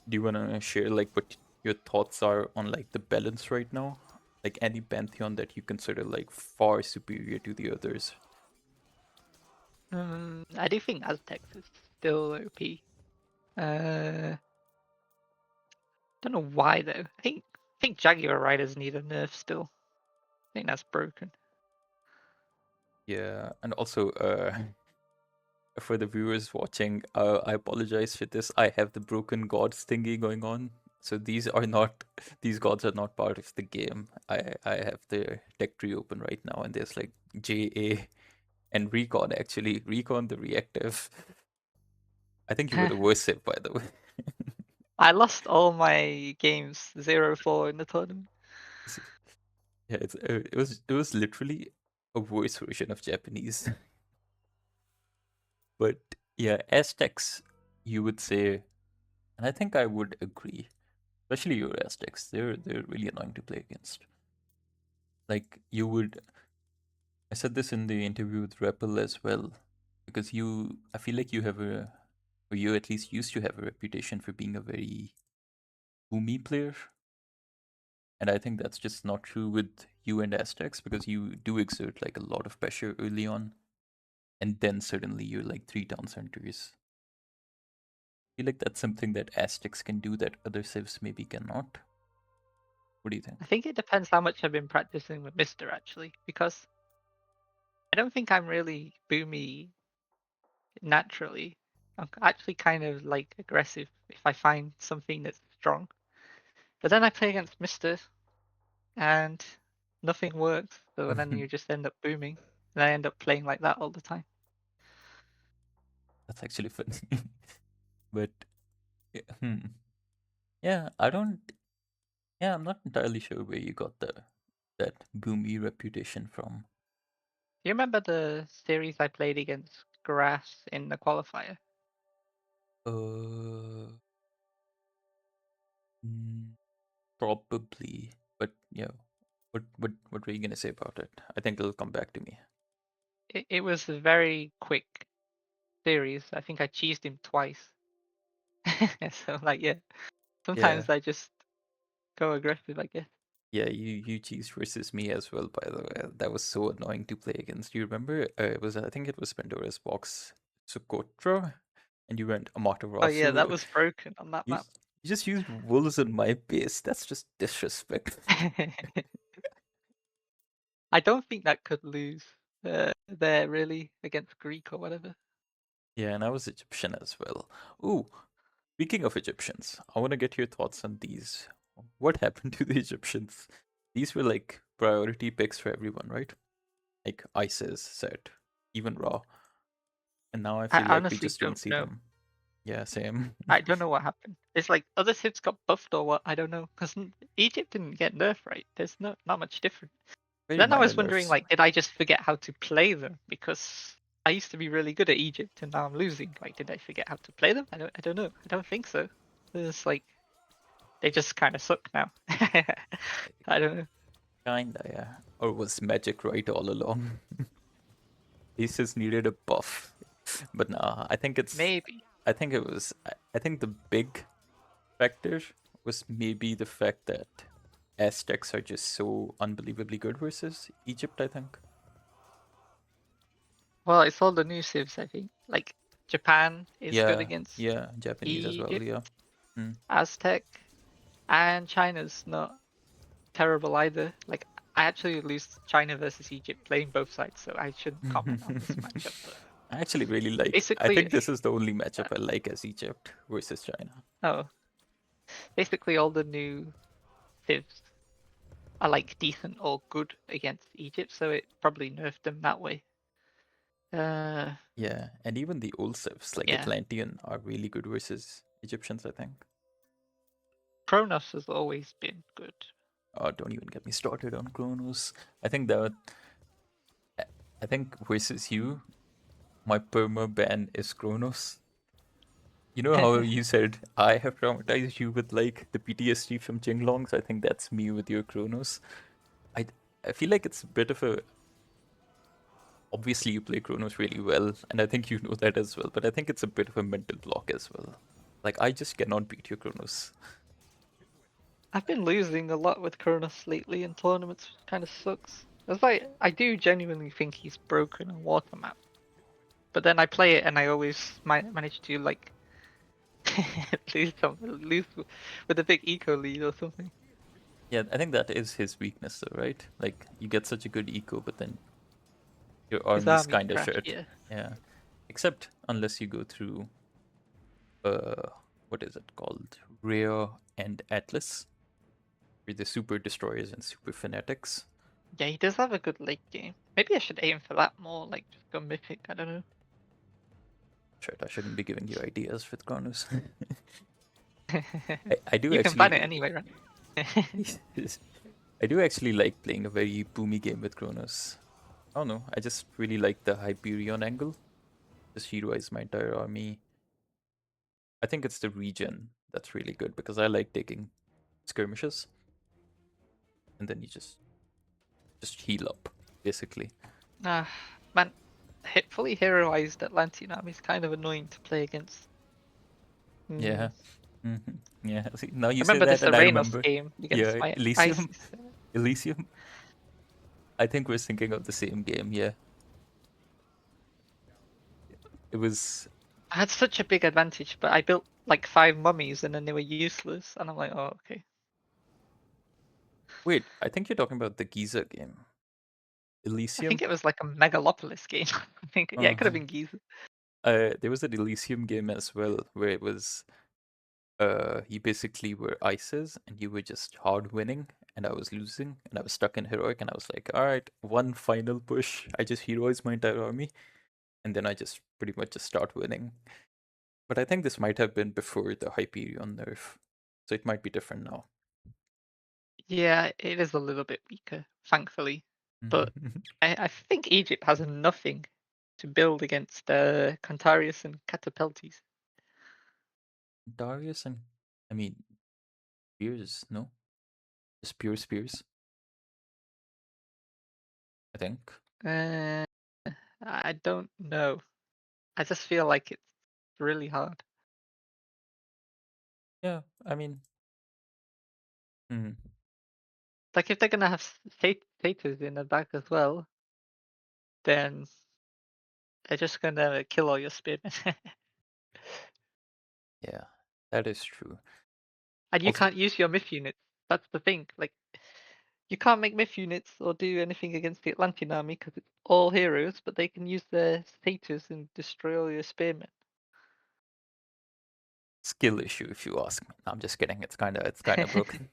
do you want to share like what your thoughts are on like the balance right now? Like any pantheon that you consider like far superior to the others? I do think Aztecs is still OP. Don't know why though. I think Jaguar Riders need a nerf still. I think that's broken. Yeah, and also for the viewers watching, I apologize for this. I have the broken gods thingy going on. So these are not these gods are not part of the game. I have the tech tree open right now, and there's like JA and Recon actually. Recon the reactive. I think you were the worst save, by the way. I lost all my games 0-4 in the tournament. Yeah, it was literally a worse version of Japanese. But yeah, Aztecs. you would say, and I think I would agree, especially your Aztecs, they're really annoying to play against. Like you would, I said this in the interview with Repel as well, because I feel like you have or you at least used to have a reputation for being a very boomy player. And I think that's just not true with you and Aztecs because you do exert like a lot of pressure early on, and then suddenly you're like 3 town centers. I feel like that's something that Aztecs can do that other civs maybe cannot. What do you think? I think it depends how much I've been practicing with Mister actually, because I don't think I'm really boomy naturally. I'm actually kind of like aggressive if I find something that's strong. But then I play against Mister and nothing works. So then you just end up booming. And I end up playing like that all the time. That's actually funny. But hmm. Yeah, I don't. Yeah, I'm not entirely sure where you got that boomy reputation from. Do you remember the series I played against Grass in the qualifier? Uh, mm, Probably, but yeah. What were you gonna say about it? I think it'll come back to me. It was a very quick series. I think I cheesed him twice. So like yeah, Yeah, sometimes I just go aggressive, I guess. yeah. You cheese versus me as well. By the way, that was so annoying to play against. You remember? It was I think it was Pandora's Box Socotra, and you went Oh yeah, Amaterasu. that was broken on that You map. s- you just used wolves on my base. That's just disrespect. I don't think that could lose there really against Greek or whatever. Yeah, and I was Egyptian as well. Ooh, speaking of Egyptians, I want to get your thoughts on these. What happened to the Egyptians? These were like priority picks for everyone, right? Like ISIS, Set, even Raw. And now I feel I like we honestly just don't don't see know. them. Yeah, same. I don't know what happened. It's like other cities got buffed or what? I don't know. Because Egypt didn't get nerfed, right? There's not much different. Very Then I minor was wondering, nerfs. like, did I just forget how to play them? Because I used to be really good at Egypt, and now I'm losing. Like, did I forget how to play them? I don't know. I don't think so. It's like they just kind of suck now. I don't know. Kinda, yeah. Or was magic right all along? ISIS needed a buff. But nah, Maybe. I think it was I think the big factor was maybe the fact that Aztecs are just so unbelievably good versus Egypt, I think. Well, it's all the new civs, I think. Like Japan is good Yeah, against yeah, Japanese as well, Egypt, yeah. Mm. Aztec, and China's not terrible either. Like I actually lose China versus Egypt playing both sides, so I shouldn't comment on this matchup. But I actually really like, I basically, think this is the only matchup I like as Egypt versus China. oh, basically all the new civs are like decent or good against Egypt, so it probably nerfed them that way. Uh, Yeah, and even the old civs like yeah. Atlantean are really good versus Egyptians, I think. Kronos has always been good. Oh, don't even get me started on Kronos. I think that I I think versus you, my perma ban is Kronos. You know how you said I have traumatized you with like the PTSD from Jinglongs? I think that's me with your Kronos. I I feel like it's a bit of a obviously you play Kronos really well, and I think you know that as well, but I think it's a bit of a mental block as well. Like I just cannot beat your Kronos. I've been losing a lot with Kronos lately in tournaments, which kind of sucks. It's like I do genuinely think he's broken on water map, but then I play it and I always manage to like lose with a big eco lead or something. Yeah, I think that is his weakness though, right? Like you get such a good eco, but then your His army's army kinda crash, shit. yeah. Yeah. Except unless you go through uh what is it called? Rhea and Atlas. With the super destroyers and super fanatics. Yeah, he does have a good late game. Maybe I should aim for that more, like just go mythic, I don't know. Shit, I shouldn't be giving you ideas with Cronus. I do You can ban it actually anyway, right? I do actually like playing a very boomy game with Kronos. I don't know, I just really like the Hyperion angle. Just heroize my entire army. I think it's the regen that's really good because I like taking skirmishes, and then you just heal up basically. Ah, man, fully heroized Atlantean army is kind of annoying to play against. Yeah. Mm. hmm Yeah. See, now I you say remember that, this and I Arenos remember. game against Yeah, my Elysium. ISIS. Elysium. I think we're thinking of the same game. Yeah. It was. I had such a big advantage, but I built like 5 mummies and then they were useless, and I'm like, oh, okay. Wait, I think you're talking about the Giza game. I think Elysium. it was like a megalopolis game. I think, yeah, it could have Uh, been Giza. there was an Elysium game as well where it was you basically were ISIS and you were just hard winning and I was losing and I was stuck in heroic and I was like, all right, one final push. I just heroize my entire army and then I just pretty much just start winning. But I think this might have been before the Hyperion nerf, so it might be different now. Yeah, it is a little bit weaker, thankfully. But Mhm. I think Egypt has nothing to build against Cantarius and Catapeltes. Darius and I mean spears, no? Just pure spears, I think. Uh, I don't know. I just feel like it's really hard. Yeah, I mean, hmm. Like if they're gonna have satyrs in the back as well, then they're just gonna kill all your spearmen. Yeah, that is true. And you Also, can't use your myth units. That's the thing. Like you can't make myth units or do anything against the Atlantean army because it's all heroes, but they can use their satyrs and destroy all your spearmen. skill issue, if you ask me. I'm just kidding. It's kind of broken.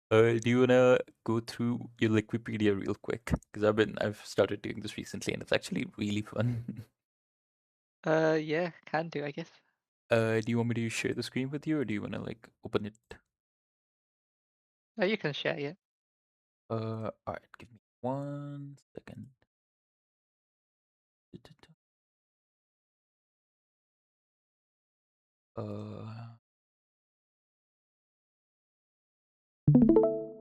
Do you wanna go through your Wikipedia real quick? Because I've started doing this recently, and it's actually really fun. Yeah, can do, I guess. Do you want me to share the screen with you, or do you wanna like open it? Oh, you can share, yeah. All right. Give me 1 second. All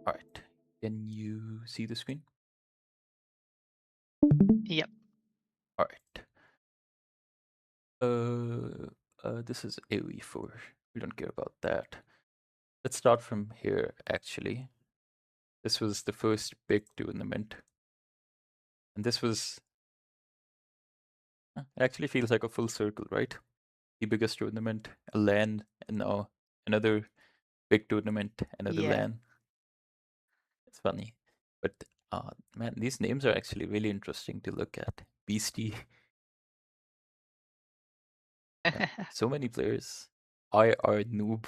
right. Can you see the screen? Yep. All right. This is AoE4. We don't care about that. Let's start from here, actually. This was the first big tournament. And this was. It actually feels like a full circle, right? The biggest tournament, a LAN, and now another big tournament, another Yeah. LAN. It's funny. But man, these names are actually really interesting to look at. Beastie, yeah, so many players. IR Noob.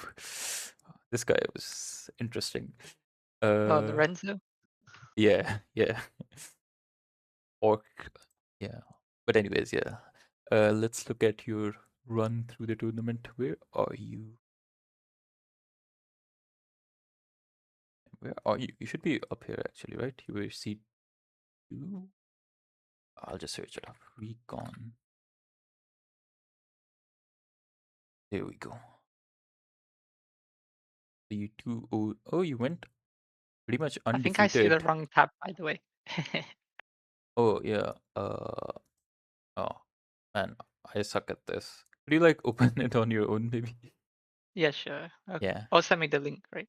This guy was interesting. Oh, Uh, Lorenzo. yeah, yeah. Orc, yeah. But anyways, yeah. Let's look at your run through the tournament. Where are you? Where are you? You should be up here actually, right? You were C2. I'll just search it up. Recon. There we go. C2. Oh, you went pretty much I think I see the undefeated. wrong tab, by the way. Oh yeah. Oh man, I suck at this. Could you like open it on your own, maybe? Yeah, sure. Okay. Yeah. Oh, send me the link, right?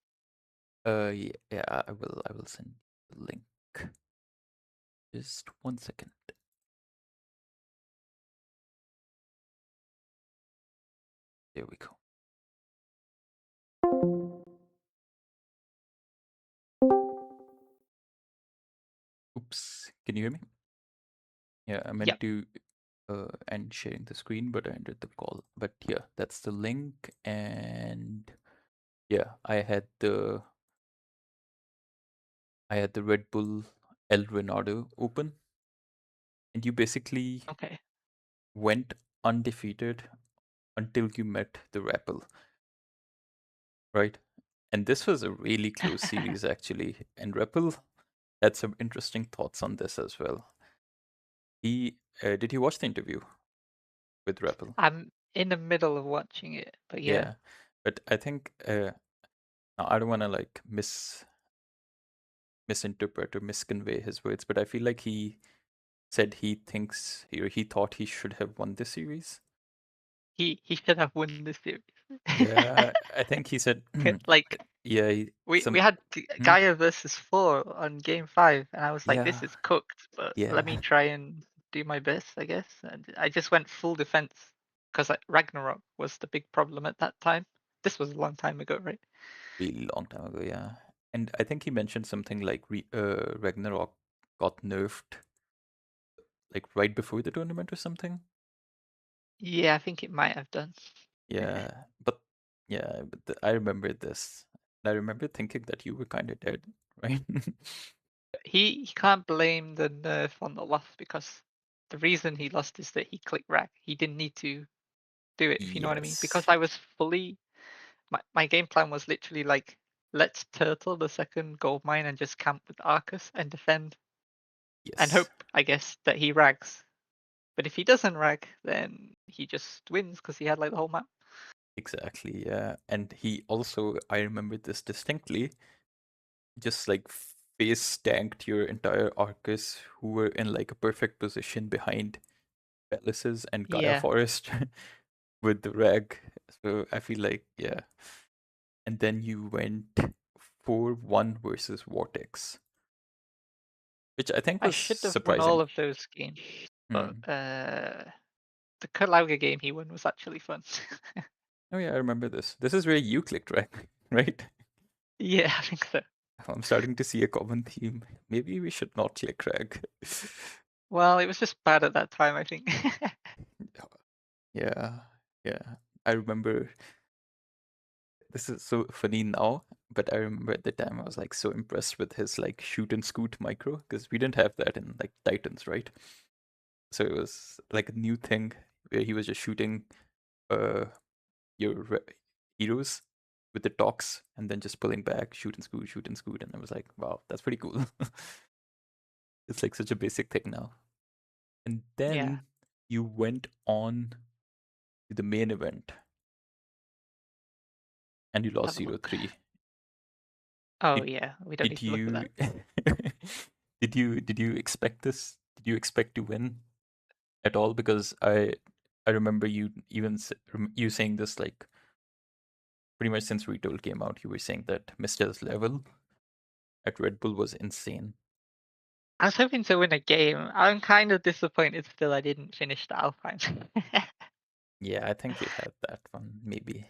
Yeah, yeah. I will send the link. Just 1 second. There we go. Oops. Can you hear me? Yeah, I meant Yep. to end sharing the screen, but I ended the call. But yeah, that's the link, and yeah, I had the Red Bull El Renado open, and you basically Okay. went undefeated until you met the Rebel, right? And this was a really close series actually, and Rebel had some interesting thoughts on this as well. He did you watch the interview with Rebel? in the middle of watching it, but yeah. Yeah, but I think now I don't want to like misinterpret or misconvey his words, but I feel like he said he thinks or he thought he should have won this series. He should have won this series. Yeah, I think he said, Like yeah, we some, had hmm? Gaia versus 4 on game 5, and I was like, this Yeah, is cooked, but let me yeah, try and do my best, I guess. And I just went full defense because Ragnarok was the big problem at that time. This was a long time ago, right? really long time ago, yeah. And I think he mentioned something like Ragnarok got nerfed like right before the tournament or something. Yeah, I think it might have done. Yeah, but yeah, but I remember this. I remember thinking that you were kind of dead, right? He can't blame the nerf on the loss because the reason he lost is that he clicked rack. He didn't need to do it, if you know what I mean. Because Yes, I was fully my game plan was literally like, let's turtle the second gold mine and just camp with Arcus and defend and yes, hope, I guess, that he rags. But if he doesn't rag, then he just wins because he had like the whole map. exactly. Yeah, and he also, I remember this distinctly, just like face tanked your entire Arcus, who were in like a perfect position behind Palaces and Gaia Yeah, Forest with the rag. So I feel like, yeah. And then you went 4-1 versus Vortex, which I think I was should have won all surprising. of those games, but Hmm. the Kalauga game he won was actually fun. Oh yeah, I remember this. This is where you clicked rag, right? Yeah, I think so. I'm starting to see a common theme. Maybe we should not click rag. Well, it was just bad at that time, I think. Yeah, yeah. I remember this is so funny now, but I remember at the time I was like so impressed with his like shoot and scoot micro because we didn't have that in like Titans, right? So it was like a new thing where he was just shooting uh your heroes with the talks and then just pulling back, shoot and scoot, and I was like, wow, that's pretty cool. It's like such a basic thing now. And Yeah, then you went on to the main event and you let's lost have a zero look. three. Oh Did yeah, we don't need did to look at you that. did you expect this? Did you expect to win at all? Because I remember you even you saying this like pretty much since Retold came out. You were saying that Mister's level at Red Bull was insane. I was hoping to win a game. I'm kind of disappointed still I didn't finish the Alpine. Yeah, I think you had that one. Maybe,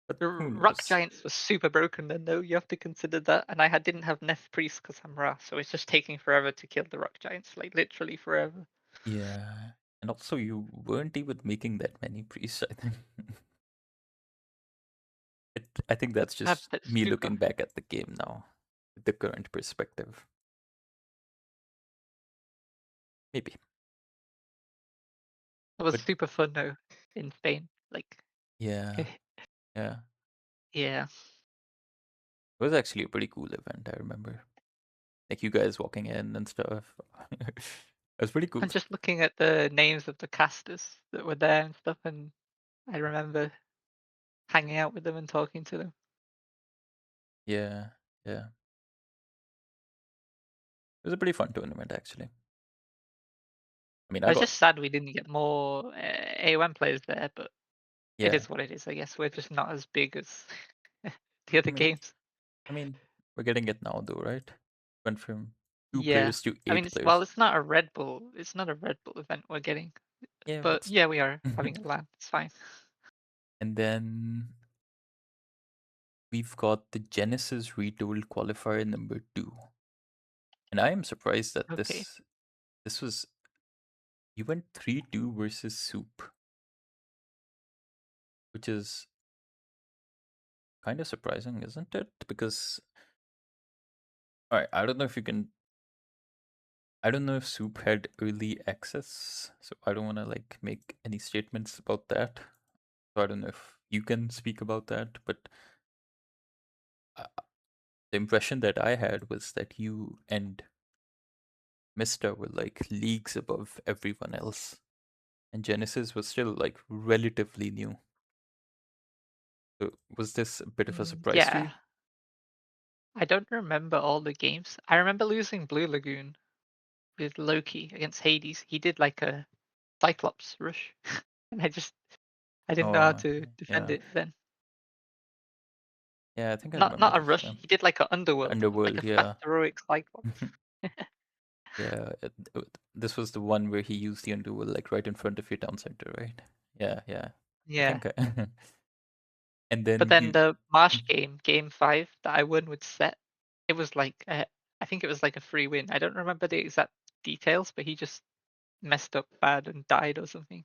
but The who Rock knows? Giants was super broken then though, you have to consider that. And didn't have Neth Priest because I'm Ra, so it's just taking forever to kill the Rock Giants, like literally forever. Yeah, and also you weren't even making that many priests. I think. I think that's I have just that me super. looking back at the game now, with the current perspective. Maybe, It was but super fun though in Spain. Like, yeah, yeah, yeah. it was actually a pretty cool event. I remember, like you guys walking in and stuff. It was pretty cool. I'm just looking at the names of the casters that were there and stuff, and I remember hanging out with them and talking to them. Yeah, yeah, it was a pretty fun tournament actually. I mean, I I was got just sad we didn't get more AOM players there, but it yeah. is what it is, I guess. We're just not as big as the other I mean, games. I mean, we're getting it now though, right? Went from two Yeah. players to I mean, 8 well, players. it's not a Red Bull. It's not a Red Bull event we're getting, Yeah, but but yeah, we are having a LAN. It's fine. and then we've got the Genesis Retold qualifier number 2. And I am surprised that Okay. this was you went 3-2 versus Soup, which is kind of surprising, isn't it? Because all right, I don't know if Soup had early access, so I don't want to like make any statements about that. So I don't know if you can speak about that, but uh, the impression that I had was that you and Mister were like leagues above everyone else. and Genesis was still like relatively new. So was this a bit of a surprise for you? Yeah, I don't remember all the games. I remember losing Blue Lagoon with Loki against Hades. He did like a Cyclops rush, and I didn't know how Oh, to defend yeah. it then. Yeah, I think I Not remember a this. rush. Yeah. He did like a Underworld, like Underworld, a fast yeah. heroic Cyclops. Yeah, this was the one where he used the Underworld like right in front of your town center, right? Yeah, yeah. I Yeah. think and But then then you the Marsh game, game 5 that I won with Set, it was like I think it was like a free win. I don't remember the exact details, but he just messed up bad and died or something.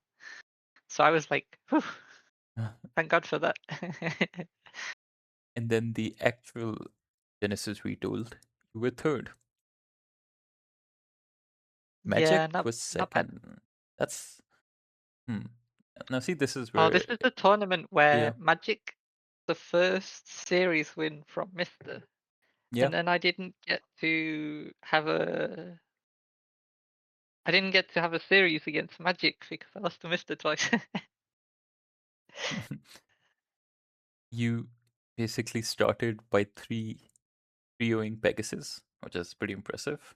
So I was like, whew, thank God for that. and then the actual Genesis Retold, you were third. Yeah, Magic was not bad. second. That's hmm. Now see, this is Oh, where this is the tournament yeah, where Magic, the first series win from Mister, yeah. and then I didn't get to have a series against Magic because I lost to Mister twice. You basically started by 3-0ing Pegasus, which is pretty impressive.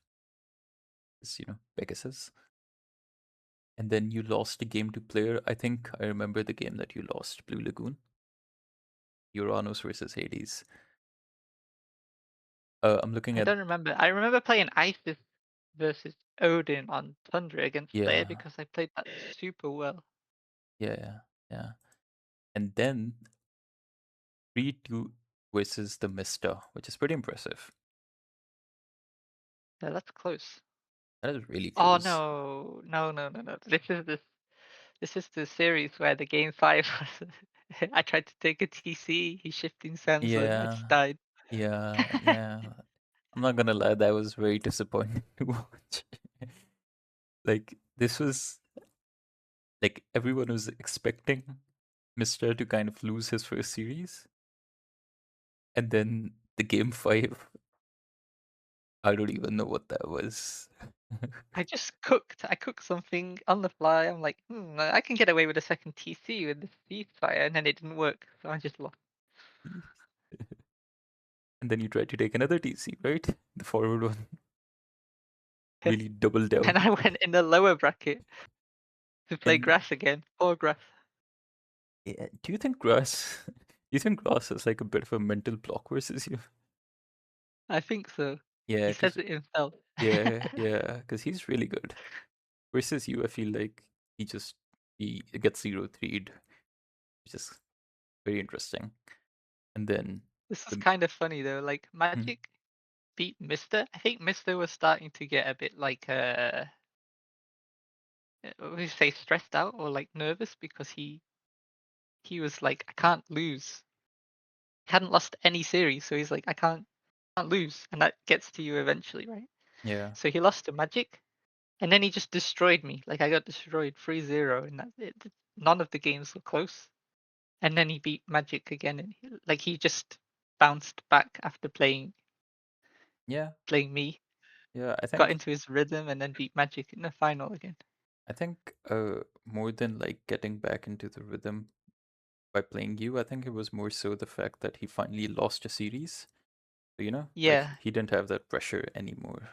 It's, Pegasus. And then you lost a game to player. I think I remember the game that you lost, Blue Lagoon. Uranus versus Hades. I'm looking I at don't remember. I remember playing Isis versus Odin on Tundra against Player yeah, because I played that super well. yeah, yeah. And then 3-2 versus the Mister, which is pretty impressive. Yeah, that's close. That is really Oh close. no, no, no, no, no. This is the series where the game 5 was I tried to take a TC, he's shifting sensor, I just Yeah, died. yeah. I'm not gonna lie, that was very disappointing to watch. Like this was like everyone was expecting Mister to kind of lose his first series, and then the game 5, I don't even know what that was. I just cooked. I cooked something on the fly. I'm like, I can get away with a second TC with this ceasefire, and then it didn't work, so I just lost. And then you tried to take another TC, right? The forward one. Really double And down. I went in the lower bracket to play And grass again. Poor grass. yeah, do you think Grass? Do you think Grass is like a bit of a mental block versus you? I think so. Yeah, He says because it himself. because he's really good. Versus you, I feel like he gets 0-3'd, which is very interesting. And then This is the kind of funny though. Like hmm, Magic beat Mister. I think Mister was starting to get a bit like what would you say, stressed out or like nervous because he was like, I can't lose. He hadn't lost any series, so he's like, I can't lose, and that gets to you eventually, right? yeah, So he lost to Magic, and then he just destroyed me. Like I got destroyed 3-0, and none of the games were close. And then he beat Magic again, and he just bounced back after yeah, playing me, yeah. I got think into his rhythm, and then beat Magic in the final again. I think more than like getting back into the rhythm by playing you, I think it was more so the fact that he finally lost a series. So, like Yeah, he didn't have that pressure anymore.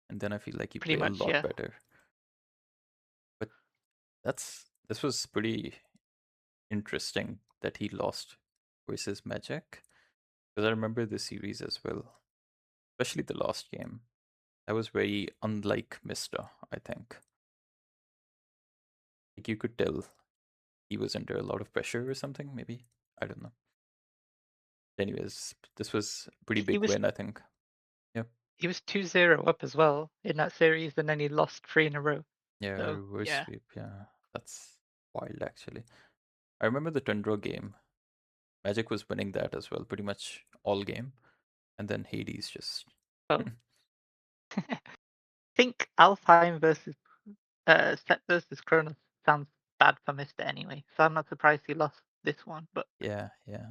And then I feel like he pretty played a much. lot Yeah, better. But this was pretty interesting that he lost versus Magic. Because I remember the series as well, especially the last game. That was very unlike Mister, I think. Like you could tell he was under a lot of pressure or something, maybe. I don't know. Anyways, this was a pretty he big was win, I think. Yeah. he was 2-0 up as well in that series, and then he lost 3 in a row. Yeah, So reverse yeah, sweep. Yeah. That's wild actually. I remember the Tundra game. Magic was winning that as well, pretty much all game. And then Hades just well, I think Alfheim versus Set versus Kronos sounds bad for Mister anyway, so I'm not surprised he lost this one. But yeah, yeah.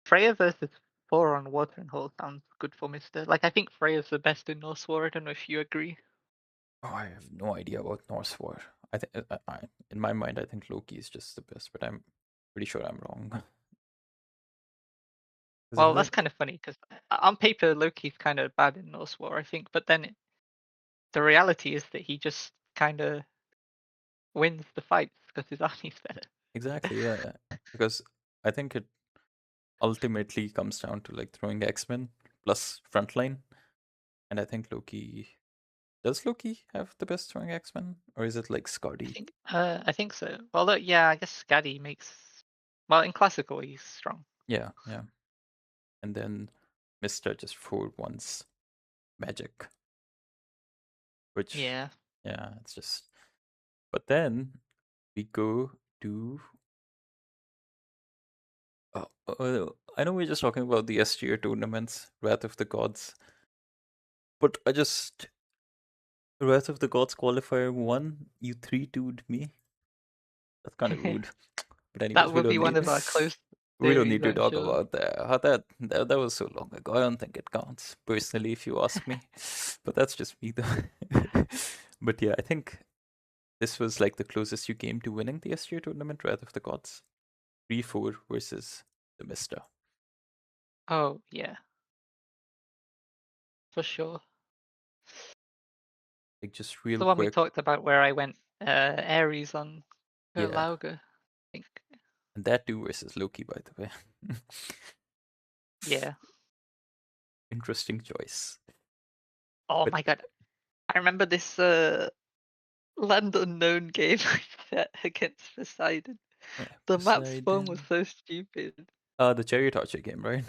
Freya versus 4 on Watering Hole sounds good for Mister. Like I think Freya's the best in Norse War. I don't know if you agree. Oh, I have no idea about Norse War. I think in my mind, I think Loki is just the best, but I'm pretty sure I'm wrong. 'Cause I Well, feel that's like kind of funny because on paper Loki's kind of bad in Norse War, I think, but then the reality is that he just kind of wins the fights because his army's better. exactly, yeah. Because I think it ultimately comes down to like throwing X-Men plus frontline, and I think Loki does Loki have the best throwing X-Men, or is it like Scotty? I think so. Although, yeah, I guess Skadi makes. Well, in classical, he's strong. Yeah, yeah. And then Mister just 4-1s magic, which Yeah. yeah, it's just. But then we go to. I know we're just talking about the S tier tournaments, Wrath of the Gods, but I just Wrath of the Gods qualifier 1, you 3-2'd me. That's kind of rude. But That anyways, we would be don't one need of our close we don't series, need to I'm talk sure. about that. That was so long ago. I don't think it counts personally, if you ask me. But that's just me, though. But yeah, I think this was like the closest you came to winning the S tier tournament, Wrath of the Gods. 3-4 versus the Mister. Oh, yeah, for sure. Like just It's real the one we quick, talked about where I went Ares on yeah, Lauga, I think. and that too versus Loki, by the way. Yeah. Interesting choice. Oh But my god. I remember this Land Unknown game I set against Poseidon. The map spawn was Poseidon. so stupid. The Chariot Archer game, right?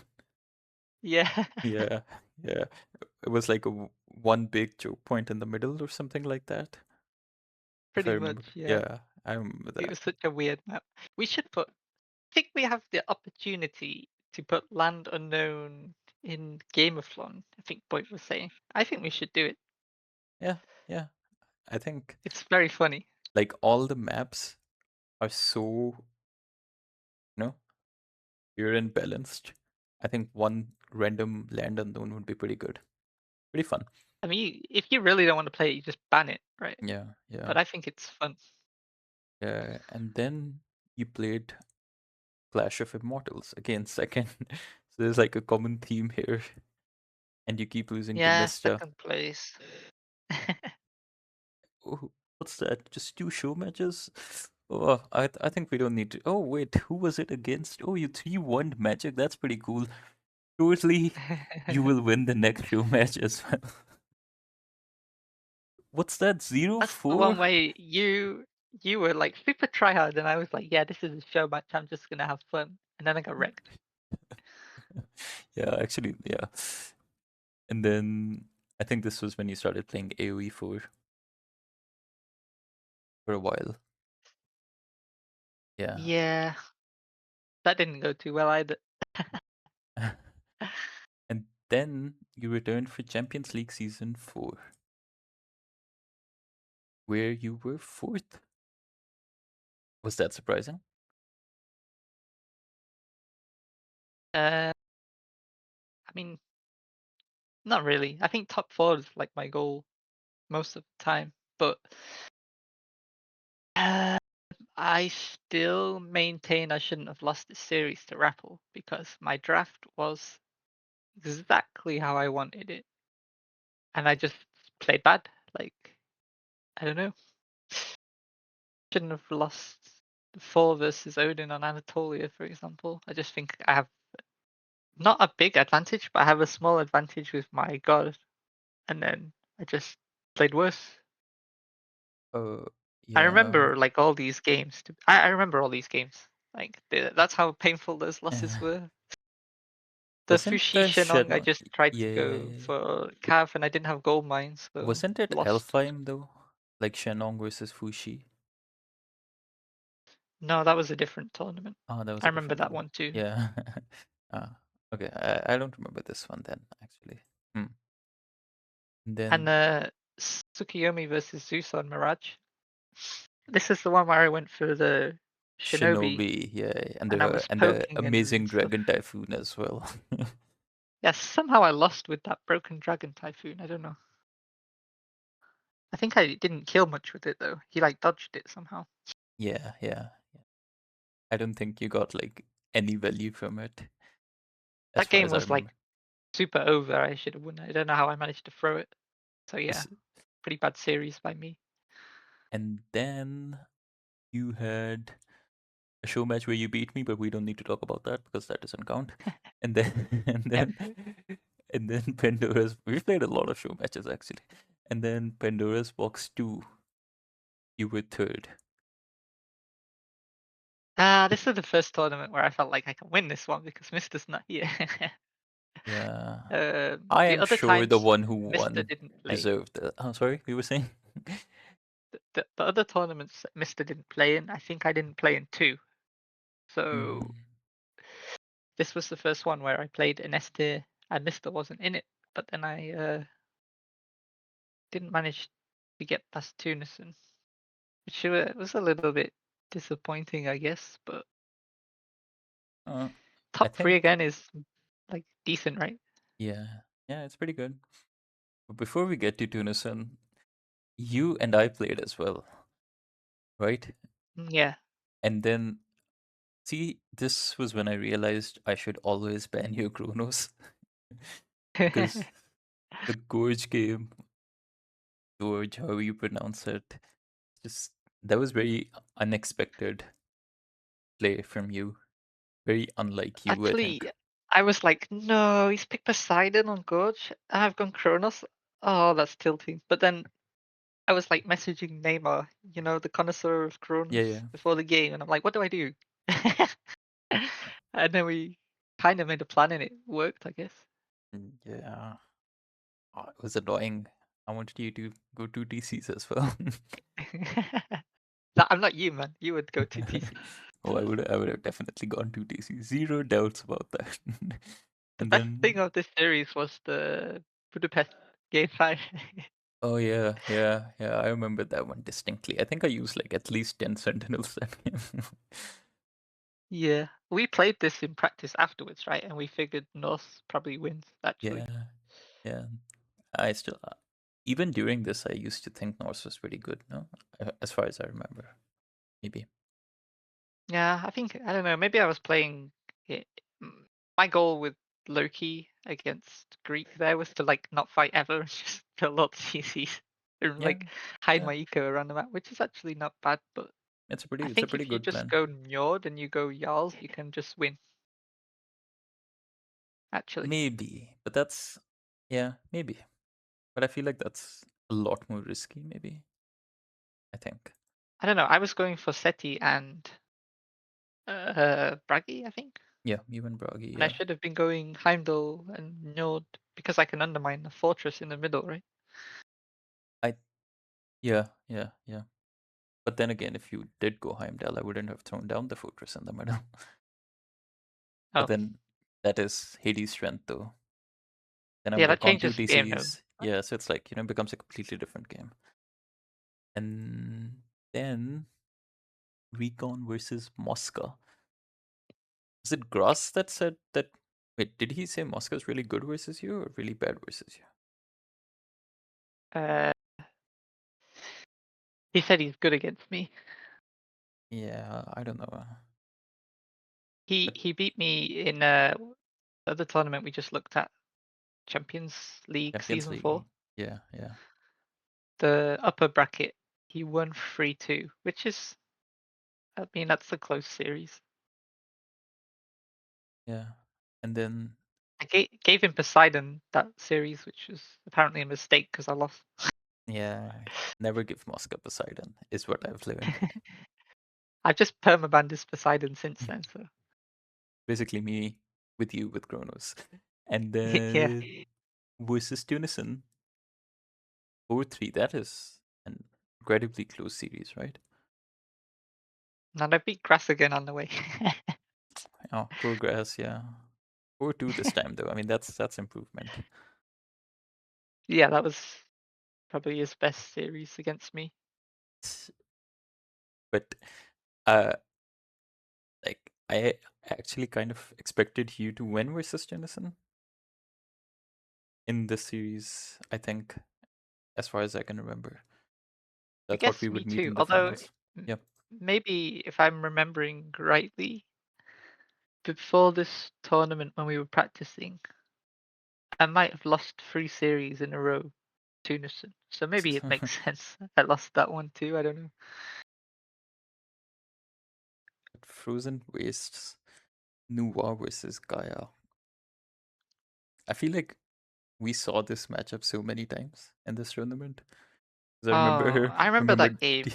Yeah. Yeah, yeah. It was like one big choke point in the middle or something like that. If I Pretty much, remember. yeah. Yeah, I remember It that. was such a weird map. We should put. I think we have the opportunity to put Land Unknown in Gameathlon. I think Boyd was saying. I think we should do it. Yeah, yeah. I think It's very funny. like all the maps are so, you know, pure and balanced. I think one random land unknown would be pretty good. Pretty fun. I mean, if you really don't want to play it, you just ban it, right? Yeah, yeah. But I think it's fun. Yeah. And then you played Clash of Immortals again, second. So there's like a common theme here. And you keep losing to Yeah, Mista. second place. Oh, what's that? Just two show matches? Oh, I think we don't need to. Oh wait, who was it against? Oh, you 3-1 Magic. That's pretty cool. Surely you will win the next show match as well. What's that? Zero That's the one four? where you were like super tryhard, and I was like, yeah, this is a show match. I'm just gonna have fun, and then I got wrecked. Yeah, actually, yeah. And then I think this was when you started playing AoE for a while. Yeah. Yeah, that didn't go too well either. And then you returned for Champions League Season 4, where you were fourth. Was that surprising? I mean, not really. I think top four is like my goal most of the time, but uh, I still maintain I shouldn't have lost this series to Rappel because my draft was exactly how I wanted it, and I just played bad. Like, I don't know. Shouldn't have lost the 4 versus Odin on Anatolia, for example. I just think I have not a big advantage, but I have a small advantage with my god, and then I just played worse. Uh, I yeah. remember like all these games. I remember all these games. Like that's how painful those losses were. The Wasn't Fushi the Shenong, I Shen? just tried to go Yeah. for Cav, and I didn't have gold mines, so Wasn't it lost. Elfheim though? Like Shenong versus Fushi? No, that was a different tournament. Oh, that was I a remember different that one. one too. Yeah. Ah, okay. I don't remember this one then, actually. Hmm. And And then Tsukiyomi versus Zeus on Mirage. This is the one where I went for the Shinobi, Shinobi, yeah, and I was and the poking and amazing stuff. Dragon Typhoon as well. Yeah, somehow I lost with that broken dragon typhoon. I don't know. I think I didn't kill much with it though. He like dodged it somehow. Yeah, yeah. I don't think you got like any value from it, as That far game as I was like remember. super over. I should have won. I don't know how I managed to throw it. So yeah, This- pretty bad series by me. And then you had a show match where you beat me, but we don't need to talk about that because that doesn't count. And then and Yep. then Pandora's, we've played a lot of show matches actually. And then Pandora's Box 2, you were third. This is the first tournament where I felt like I can win this one because Mister's not here. Yeah. I The am other sure the times one who Mister won didn't play. deserved it. I'm sorry, we were saying? The other tournaments that Mister didn't play in, I think I didn't play in two. So Mm. this was the first one where I played in S tier and Mister wasn't in it. But then I didn't manage to get past Tunison, which was a little bit disappointing, I guess. But Uh, I top three think, again is like decent, right? yeah, yeah, it's pretty good. But before we get to Tunison, you and I played as well, right? Yeah. And then, see, this was when I realized I should always ban your Chronos because the Gorge game, Gorge, however you pronounce it, just that was very unexpected play from you. Very unlike you, I think. Actually, I was like, no, he's picked Poseidon on Gorge. I've gone Kronos. Oh, that's tilting. But then I was like messaging Neymar, the connoisseur of Yeah, Kronos, yeah. before the game, and I'm like, what do I do? And then we kind of made a plan and it worked, I guess. Yeah. It was annoying. I wanted you to go to DCs as well. I'm not you, man. You would go to TC. Oh, I would have definitely gone to DC. Zero doubts about that. The And best thing then, of this series was the Budapest game 5. oh yeah, yeah, yeah, I remember that one distinctly. I think I used like at least 10 Sentinels that game. Yeah, we played this in practice afterwards, right? And we figured North probably wins, actually. Yeah, yeah. I still, even during this, I used to think Norse was pretty good, no? As far as I remember, maybe. Yeah, I don't know, maybe I was playing it. My goal with Loki against Greek there was to like not fight ever and just kill lots of CCs and Yeah, like hide yeah. my eco around the map, which is actually not bad, but I It's a think pretty if you good just plan. go Njord and you go Jarl, you can just win, actually. Maybe, but that's, yeah, maybe. But I feel like that's a lot more risky, maybe. I think. I don't know, I was going for Seti and Bragi, I think. Yeah, even Bragi, And I yeah. should have been going Heimdall and Njord because I can undermine the fortress in the middle, right? I Yeah, yeah, yeah. But then again, if you did go Heimdall, I wouldn't have thrown down the fortress in the middle. But Oh, then that is Hades' strength though. Then I yeah, would have that gone to changes the game though. DCs. Yeah, so it's like, it becomes a completely different game. And then Recon versus Moscow. Was it Gross that said that? Wait, did he say Moscow's really good versus you or really bad versus you? Uh, he said he's good against me. Yeah, I don't know. He But he beat me in the other tournament we just looked at, Champions League Champions Season 4. League, yeah, yeah, The upper bracket, he won 3-2, which is, I mean, that's a close series. yeah. And then, I gave him Poseidon that series, which was apparently a mistake because I lost. yeah, never give Moscow Poseidon is what I've learned. I've just permabanned his Poseidon since then, so Basically, me with you with Kronos. And yeah. then versus Tunison, 4-3. That is an incredibly close series, right? And I beat Grass again on the way. Oh, poor Grass, yeah. 4-2 this time, though. I mean, that's improvement. Yeah, that was probably his best series against me. But uh, like I actually kind of expected you to win versus Tunison in this series. I think, as far as I can remember. I I thought guess we me would meet too. in the Although finals. m- Yep. maybe if I'm remembering rightly, before this tournament when we were practicing, I might have lost 3 series in a row to Unison. So maybe it makes sense. I lost that one too. I don't know. Frozen Wastes, Nuwa versus Gaia. I feel like we saw this matchup so many times in this tournament. 'Cause Oh, I I remember remember, that game.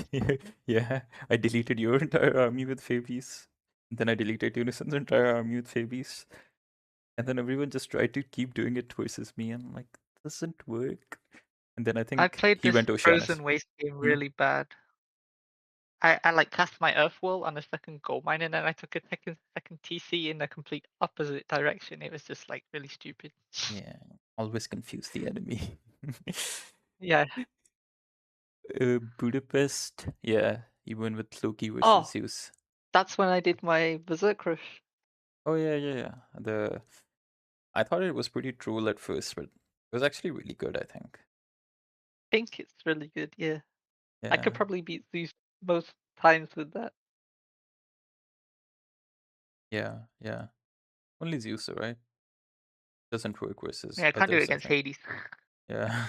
yeah, I deleted your entire army with Fabies. Then I deleted Unison's entire army with Fabies. And then everyone just tried to keep doing it versus me. And I'm like, doesn't work. And then I I think played he this went Oceanus. Frozen Waste game Hmm? really bad. I like cast my Earth Wall on a second gold mine, and then I took a second TC in the complete opposite direction. It was just like really stupid. Yeah, always confuse the enemy. Yeah. Budapest, yeah, he went with Loki versus Oh, Zeus. that's when I did my Berserk Rush. Oh yeah, yeah, yeah. I thought it was pretty troll at first, but it was actually really good, I think. I think it's really good. Yeah, I Yeah, could probably beat Zeus most times with that. yeah, yeah. Only Zeus, though, right? Doesn't work versus Yeah, I can't do it others, I against think. Hades. Yeah.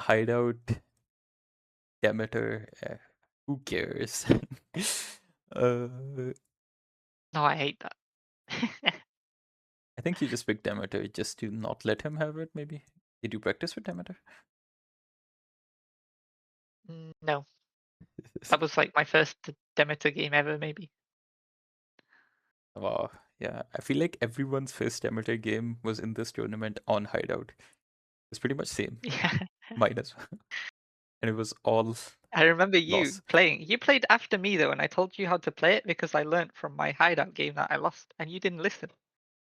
Hideout, Demeter, who cares? uh, No, I hate that. I think you just picked Demeter just to not let him have it, maybe? Did you practice with Demeter? No, that was like my first Demeter game ever, maybe. Wow, yeah. I feel like everyone's first Demeter game was in this tournament on Hideout. It's pretty much same. Yeah, Mine as well. And it was all I remember you loss. playing. You played after me though, and I told you how to play it because I learned from my hideout game that I lost, and you didn't listen.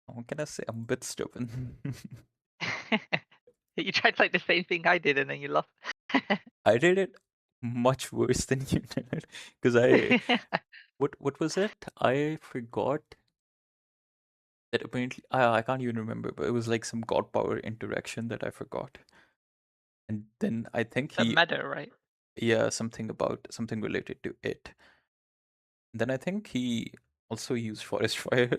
What can I say? I'm a bit stubborn. You tried like the same thing I did, and then you lost. I did it much worse than you did. Because I what was it? I forgot that apparently I can't even remember, but it was like some god power interaction that I forgot. And then I think The he meta, right? yeah, something related to it. Then I think he also used forest fire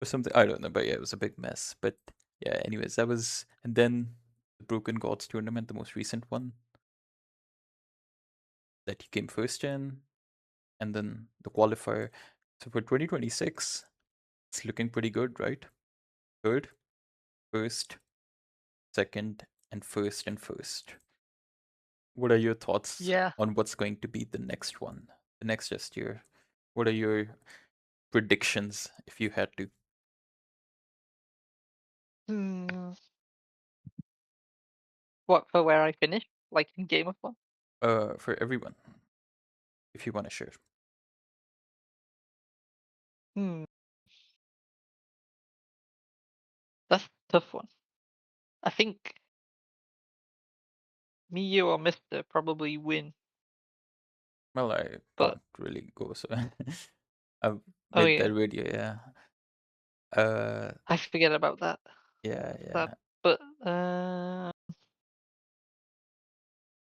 or something. I don't know, but yeah, it was a big mess. But yeah, anyways, that was and then the Broken Gods tournament, the most recent one that he came first in, and then the qualifier. So for 2026, it's looking pretty good, right? Third, first, second, and first and first. What are your thoughts Yeah. on what's going to be the next one, the next just year? What are your predictions if you had to? Hmm. What for where I finished? Like in Gameathlon? For everyone, if you want to share. Hmm. That's a tough one. I think me, you, or Mister probably win. Well, I But can't really go, so I've oh made yeah, that video. Yeah. Uh, I forget about that. yeah, That. yeah, But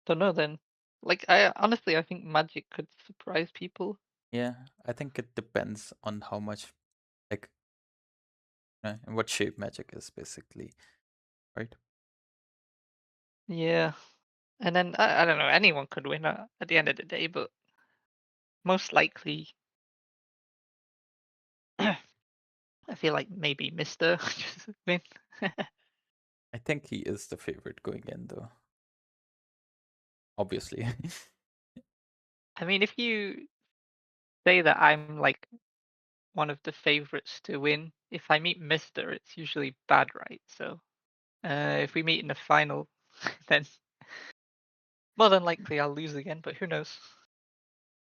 don't know then. Like I honestly, I think Magic could surprise people. yeah. I think it depends on how much, like, and what shape magic is, basically, right? Yeah. And then I don't know. Anyone could win at the end of the day, but most likely, I feel like maybe Mister just win. I think he is the favorite going in, though. Obviously. I mean, if you say that I'm like one of the favorites to win, if I meet Mister, it's usually bad, right? So if we meet in the final, then more than likely I'll lose again. But who knows?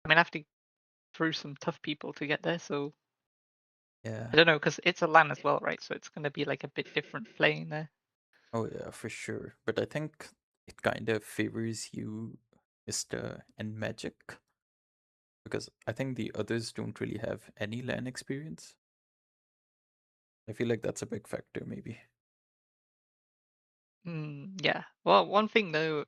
I mean, I have to through some tough people to get there, so Yeah. I don't know because it's a LAN as well, right? So it's gonna be like a bit different playing there. Oh yeah, for sure. But I think it kind of favors you, Mr. and Magic, because I think the others don't really have any LAN experience. I feel like that's a big factor, maybe. Yeah. Well, one thing though,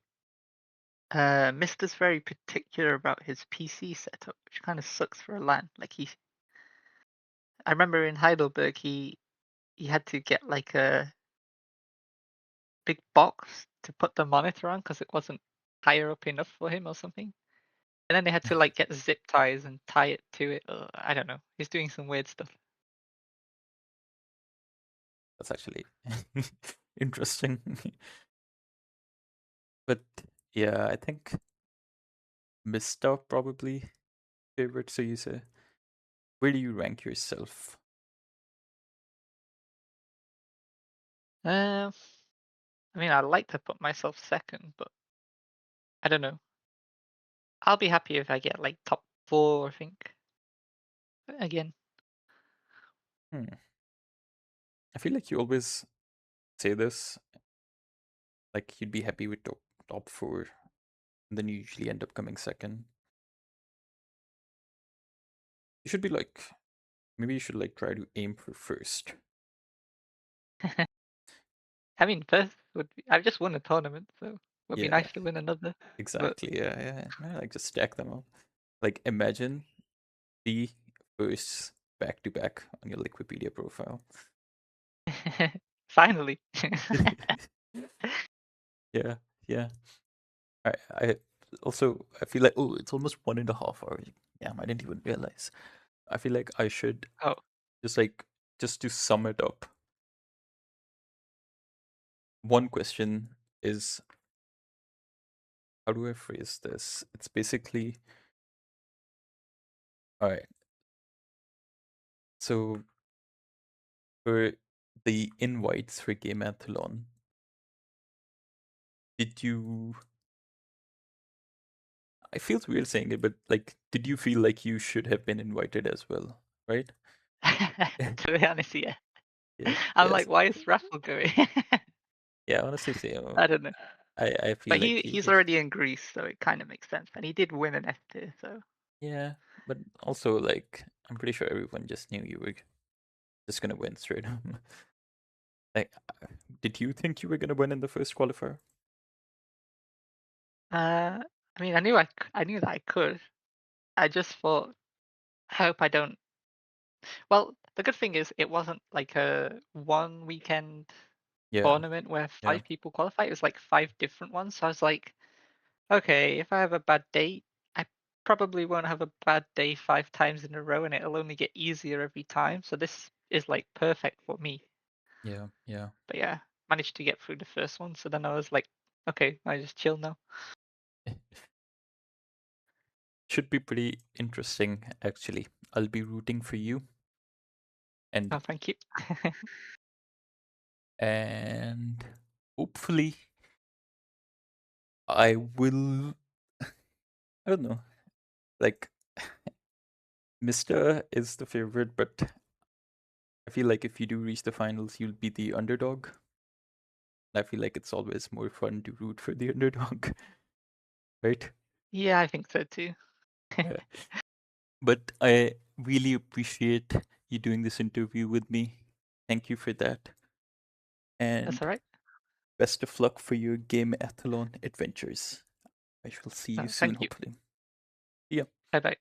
Mister's very particular about his PC setup, which kind of sucks for a LAN. Like I remember in Heidelberg, he had to get like a big box to put the monitor on because it wasn't higher up enough for him or something. And then they had to like get zip ties and tie it to it. I don't know. He's doing some weird stuff. That's actually interesting. But yeah, I think Mista probably favorite. So you say, where do you rank yourself? Um, I mean, I like to put myself second, but I don't know. I'll be happy if I get like top 4, I think. Again. Hmm. I feel like you always say this, like you'd be happy with top four, and then you usually end up coming second. You should be like, maybe you should like try to aim for first. I mean, first would be, I've just won a tournament, so it would be Yeah, nice to win another. But exactly. Yeah. Like just stack them up. Like imagine the first back to back on your Wikipedia profile. finally. Yeah, yeah. I also I feel like, oh, it's almost 1.5 hours. Damn, I didn't even realize. I feel like I should Oh, just like just to sum it up. One question is, how do I phrase this? It's basically, all right. So for the invites for Gameathlon, did you? I feel weird saying it, but like, did you feel like you should have been invited as well? Right? to be honest, yeah. Yeah. I'm Yes. like, why is Raffle going? Yeah. Honestly, same. I don't know. I But feel like he's he. already in Greece, so it kind of makes sense. And he did win an S tier, so Yeah, but also like I'm pretty sure everyone just knew you were just gonna win straight up. Like, did you think you were gonna win in the first qualifier? I mean, I knew that I could. I just thought, I hope I don't. Well, the good thing is it wasn't like a one weekend Yeah, tournament where yeah, 5 people qualify. It was like 5 different ones. So I was like, okay, if I have a bad day, I probably won't have a bad day 5 times in a row, and it'll only get easier every time. So this is like perfect for me. yeah. But yeah, managed to get through the first one. So then I was like, okay, I just chill now. Should be pretty interesting actually. I'll be rooting for you and Oh, thank you. and hopefully I will. I don't know. Like Mr. is the favorite, but I feel like if you do reach the finals, you'll be the underdog. I feel like it's always more fun to root for the underdog, right? Yeah, I think so too. Yeah. But I really appreciate you doing this interview with me. Thank you for that. That's And all right. best of luck for your Gameathlon adventures. I shall see you No, soon, thank you. hopefully. Yeah. Bye bye.